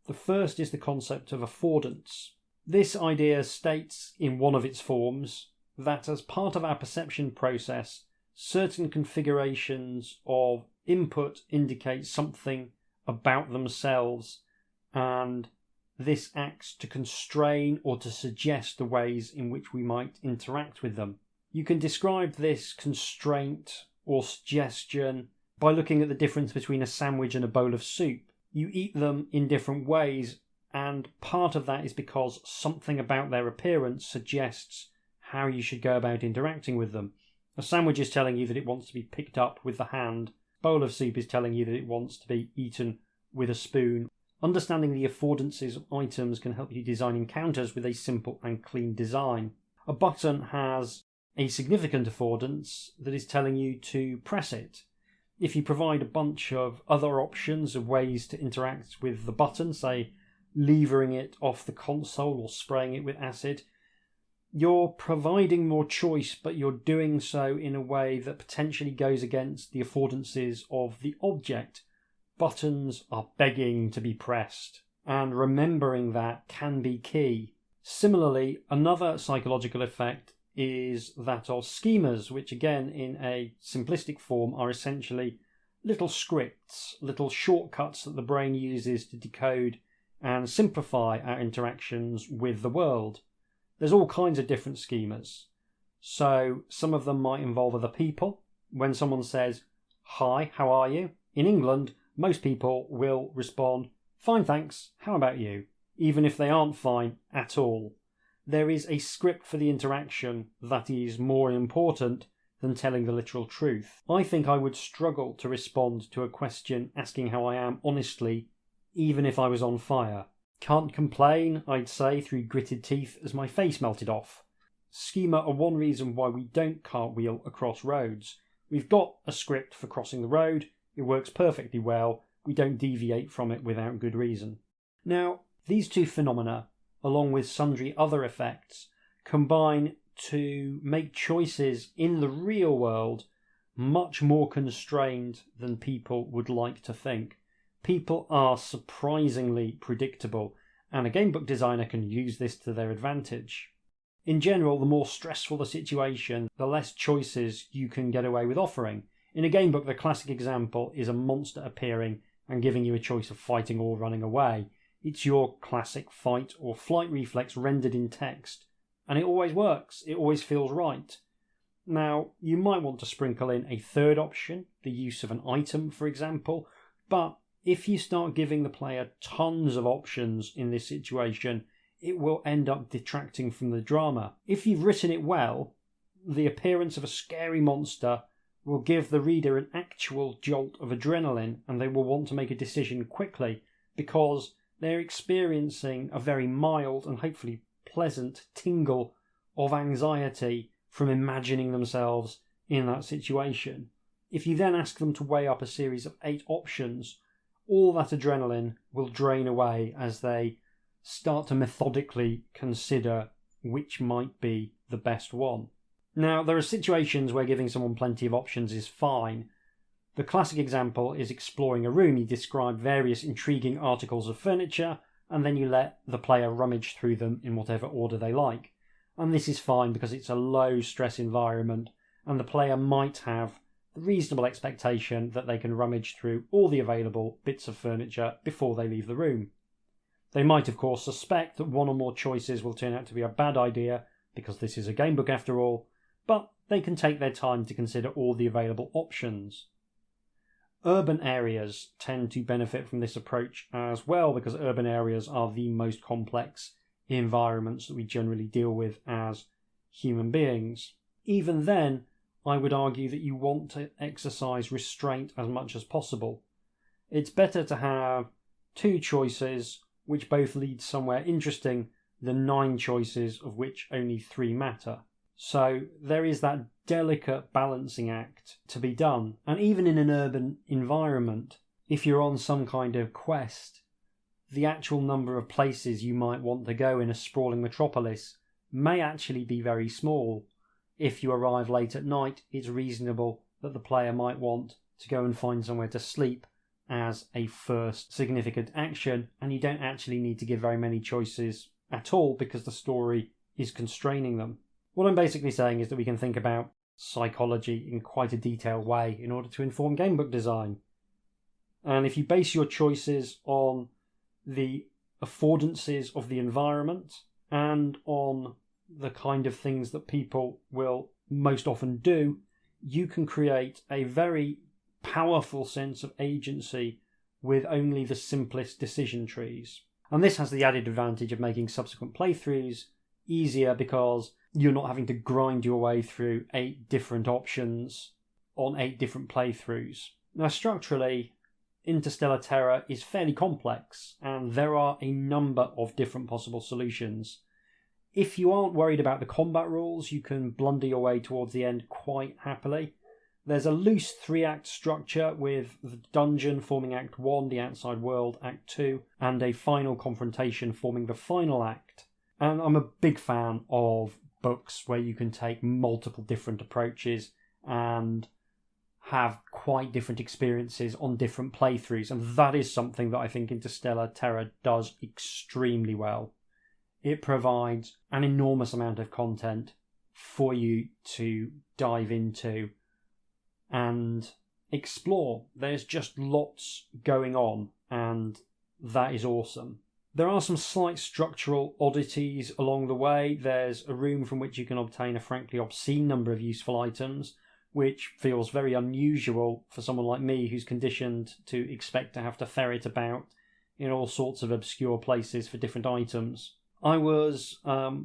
The first is the concept of affordance. This idea states in one of its forms that as part of our perception process, certain configurations of input indicate something about themselves, and this acts to constrain or to suggest the ways in which we might interact with them. You can describe this constraint or suggestion by looking at the difference between a sandwich and a bowl of soup. You eat them in different ways, and part of that is because something about their appearance suggests how you should go about interacting with them. A sandwich is telling you that it wants to be picked up with the hand. A bowl of soup is telling you that it wants to be eaten with a spoon. Understanding the affordances of items can help you design encounters with a simple and clean design. A button has a significant affordance that is telling you to press it. If you provide a bunch of other options of ways to interact with the button, say levering it off the console or spraying it with acid, you're providing more choice, but you're doing so in a way that potentially goes against the affordances of the object. Buttons are begging to be pressed, and remembering that can be key. Similarly, another psychological effect is that of schemas, which again in a simplistic form are essentially little scripts, little shortcuts that the brain uses to decode and simplify our interactions with the world. There's all kinds of different schemas. So some of them might involve other people. When someone says, "Hi, how are you?" In England, most people will respond, "Fine, thanks, how about you?" even if they aren't fine at all. There is a script for the interaction that is more important than telling the literal truth. I think I would struggle to respond to a question asking how I am honestly, even if I was on fire. Can't complain, I'd say through gritted teeth as my face melted off. Schema are one reason why we don't cartwheel across roads. We've got a script for crossing the road, it works perfectly well, we don't deviate from it without good reason. Now, these two phenomena, along with sundry other effects, combine to make choices in the real world much more constrained than people would like to think. People are surprisingly predictable, and a gamebook designer can use this to their advantage. In general, the more stressful the situation, the less choices you can get away with offering. In a gamebook, the classic example is a monster appearing and giving you a choice of fighting or running away. It's your classic fight or flight reflex rendered in text, and it always works, it always feels right. Now, you might want to sprinkle in a third option, the use of an item, for example, but if you start giving the player tons of options in this situation, it will end up detracting from the drama. If you've written it well, the appearance of a scary monster will give the reader an actual jolt of adrenaline, and they will want to make a decision quickly because they're experiencing a very mild and hopefully pleasant tingle of anxiety from imagining themselves in that situation. If you then ask them to weigh up a series of 8 options, all that adrenaline will drain away as they start to methodically consider which might be the best one. Now, there are situations where giving someone plenty of options is fine. The classic example is exploring a room. You describe various intriguing articles of furniture, and then you let the player rummage through them in whatever order they like. And this is fine because it's a low-stress environment, and the player might have the reasonable expectation that they can rummage through all the available bits of furniture before they leave the room. They might, of course, suspect that one or more choices will turn out to be a bad idea, because this is a gamebook after all, but they can take their time to consider all the available options. Urban areas tend to benefit from this approach as well, because urban areas are the most complex environments that we generally deal with as human beings. Even then, I would argue that you want to exercise restraint as much as possible. It's better to have 2 choices which both lead somewhere interesting than 9 choices of which only 3 matter. So there is that delicate balancing act to be done. And even in an urban environment, if you're on some kind of quest, the actual number of places you might want to go in a sprawling metropolis may actually be very small. If you arrive late at night, it's reasonable that the player might want to go and find somewhere to sleep as a first significant action, and you don't actually need to give very many choices at all because the story is constraining them. What I'm basically saying is that we can think about psychology in quite a detailed way in order to inform gamebook design. And if you base your choices on the affordances of the environment and on the kind of things that people will most often do, you can create a very powerful sense of agency with only the simplest decision trees. And this has the added advantage of making subsequent playthroughs easier because you're not having to grind your way through 8 different options on 8 different playthroughs. Now, structurally, Interstellar Terra is fairly complex, and there are a number of different possible solutions. If you aren't worried about the combat rules, you can blunder your way towards the end quite happily. There's a loose 3-act structure with the dungeon forming Act 1, the outside world Act 2, and a final confrontation forming the final act. And I'm a big fan of books where you can take multiple different approaches and have quite different experiences on different playthroughs, and that is something that I think Interstellar Terra does extremely well. It provides an enormous amount of content for you to dive into and explore. There's just lots going on, and that is awesome. There are some slight structural oddities along the way. There's a room from which you can obtain a frankly obscene number of useful items, which feels very unusual for someone like me who's conditioned to expect to have to ferret about in all sorts of obscure places for different items. I was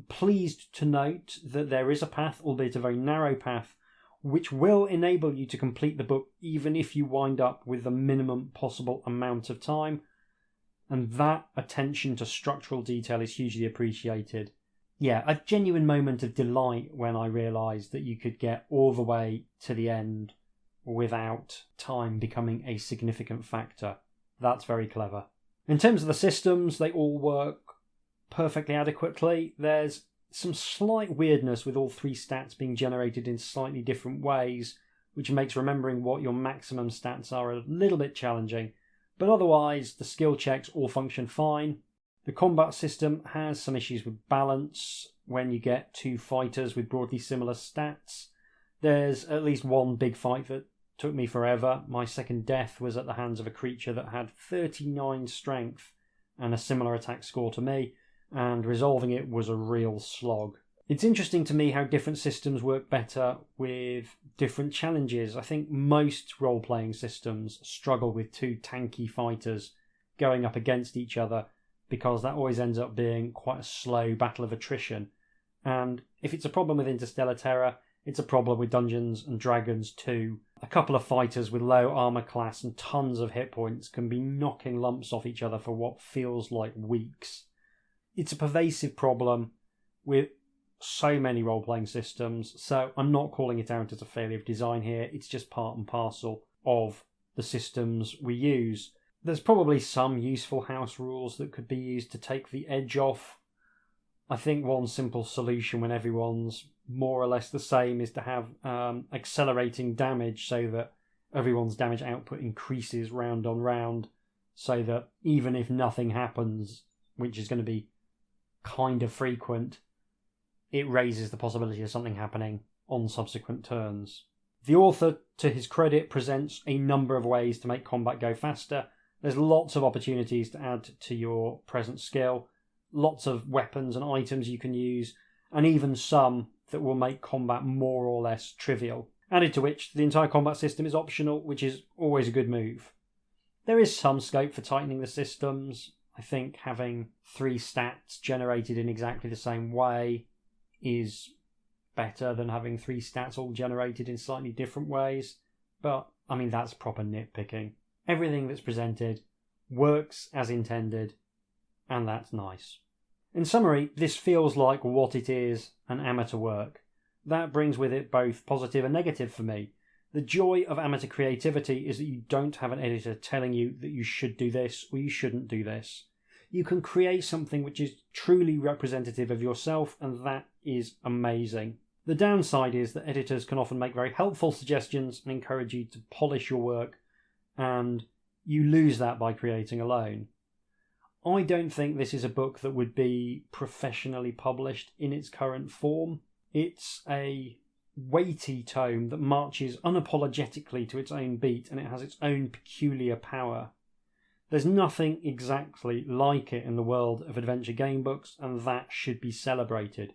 pleased to note that there is a path, albeit a very narrow path, which will enable you to complete the book even if you wind up with the minimum possible amount of time, and that attention to structural detail is hugely appreciated. Yeah, a genuine moment of delight when I realised that you could get all the way to the end without time becoming a significant factor. That's very clever. In terms of the systems, they all work perfectly adequately. There's some slight weirdness with all 3 stats being generated in slightly different ways, which makes remembering what your maximum stats are a little bit challenging. But otherwise, the skill checks all function fine. The combat system has some issues with balance when you get 2 fighters with broadly similar stats. There's at least one big fight that took me forever. My second death was at the hands of a creature that had 39 strength and a similar attack score to me, and resolving it was a real slog. It's interesting to me how different systems work better with different challenges. I think most role-playing systems struggle with 2 tanky fighters going up against each other, because that always ends up being quite a slow battle of attrition. And if it's a problem with Interstellar Terra, it's a problem with Dungeons and Dragons too. A couple of fighters with low armour class and tons of hit points can be knocking lumps off each other for what feels like weeks. It's a pervasive problem with so many role-playing systems, so I'm not calling it out as a failure of design here. It's just part and parcel of the systems we use. There's probably some useful house rules that could be used to take the edge off. I think one simple solution when everyone's more or less the same is to have accelerating damage so that everyone's damage output increases round on round, so that even if nothing happens, which is going to be kind of frequent, it raises the possibility of something happening on subsequent turns. The author, to his credit, presents a number of ways to make combat go faster. There's lots of opportunities to add to your present skill, lots of weapons and items you can use, and even some that will make combat more or less trivial. Added to which, the entire combat system is optional, which is always a good move. There is some scope for tightening the systems. I think having 3 stats generated in exactly the same way is better than having 3 stats all generated in slightly different ways. But, I mean, that's proper nitpicking. Everything that's presented works as intended, and that's nice. In summary, this feels like what it is, an amateur work. That brings with it both positive and negative for me. The joy of amateur creativity is that you don't have an editor telling you that you should do this or you shouldn't do this. You can create something which is truly representative of yourself, and that is amazing. The downside is that editors can often make very helpful suggestions and encourage you to polish your work, and you lose that by creating alone. I don't think this is a book that would be professionally published in its current form. It's a weighty tome that marches unapologetically to its own beat, and it has its own peculiar power. There's nothing exactly like it in the world of adventure game books, and that should be celebrated.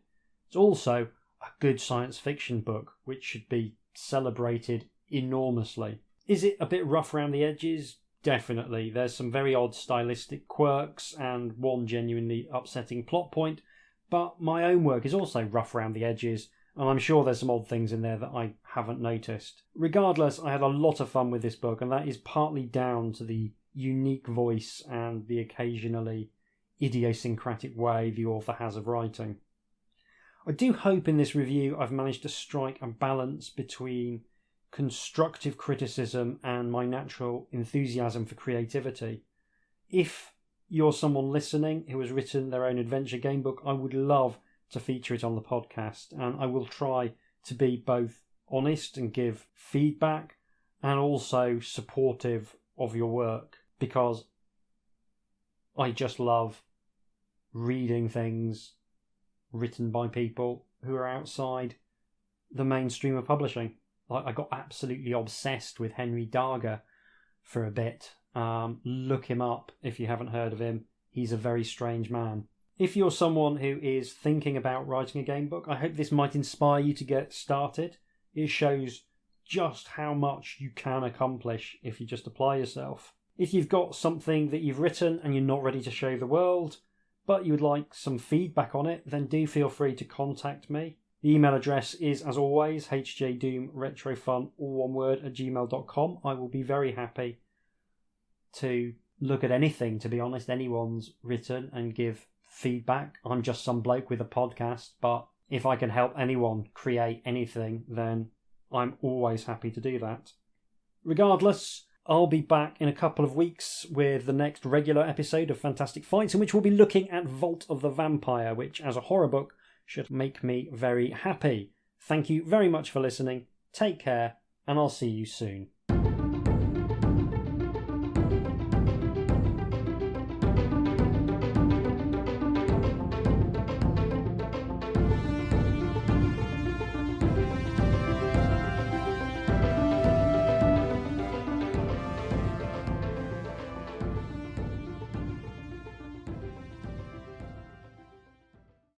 It's also a good science fiction book, which should be celebrated enormously. Is it a bit rough around the edges? Definitely. There's some very odd stylistic quirks and one genuinely upsetting plot point, but my own work is also rough around the edges, and I'm sure there's some odd things in there that I haven't noticed. Regardless, I had a lot of fun with this book, and that is partly down to the unique voice and the occasionally idiosyncratic way the author has of writing. I do hope in this review I've managed to strike a balance between constructive criticism and my natural enthusiasm for creativity. If you're someone listening who has written their own adventure game book, I would love to feature it on the podcast, and I will try to be both honest and give feedback and also supportive of your work, because I just love reading things written by people who are outside the mainstream of publishing. I got absolutely obsessed with Henry Darger for a bit. Look him up if you haven't heard of him. He's a very strange man. If you're someone who is thinking about writing a game book, I hope this might inspire you to get started. It shows just how much you can accomplish if you just apply yourself. If you've got something that you've written and you're not ready to show the world, but you would like some feedback on it, then do feel free to contact me. The email address is, as always, hjdoomretrofun, all one word, @gmail.com. I will be very happy to look at anything, to be honest, anyone's written, and give feedback. I'm just some bloke with a podcast, but if I can help anyone create anything, then I'm always happy to do that. Regardless, I'll be back in a couple of weeks with the next regular episode of Fantastic Fights, in which we'll be looking at Vault of the Vampire, which, as a horror book, should make me very happy. Thank you very much for listening. Take care, and I'll see you soon.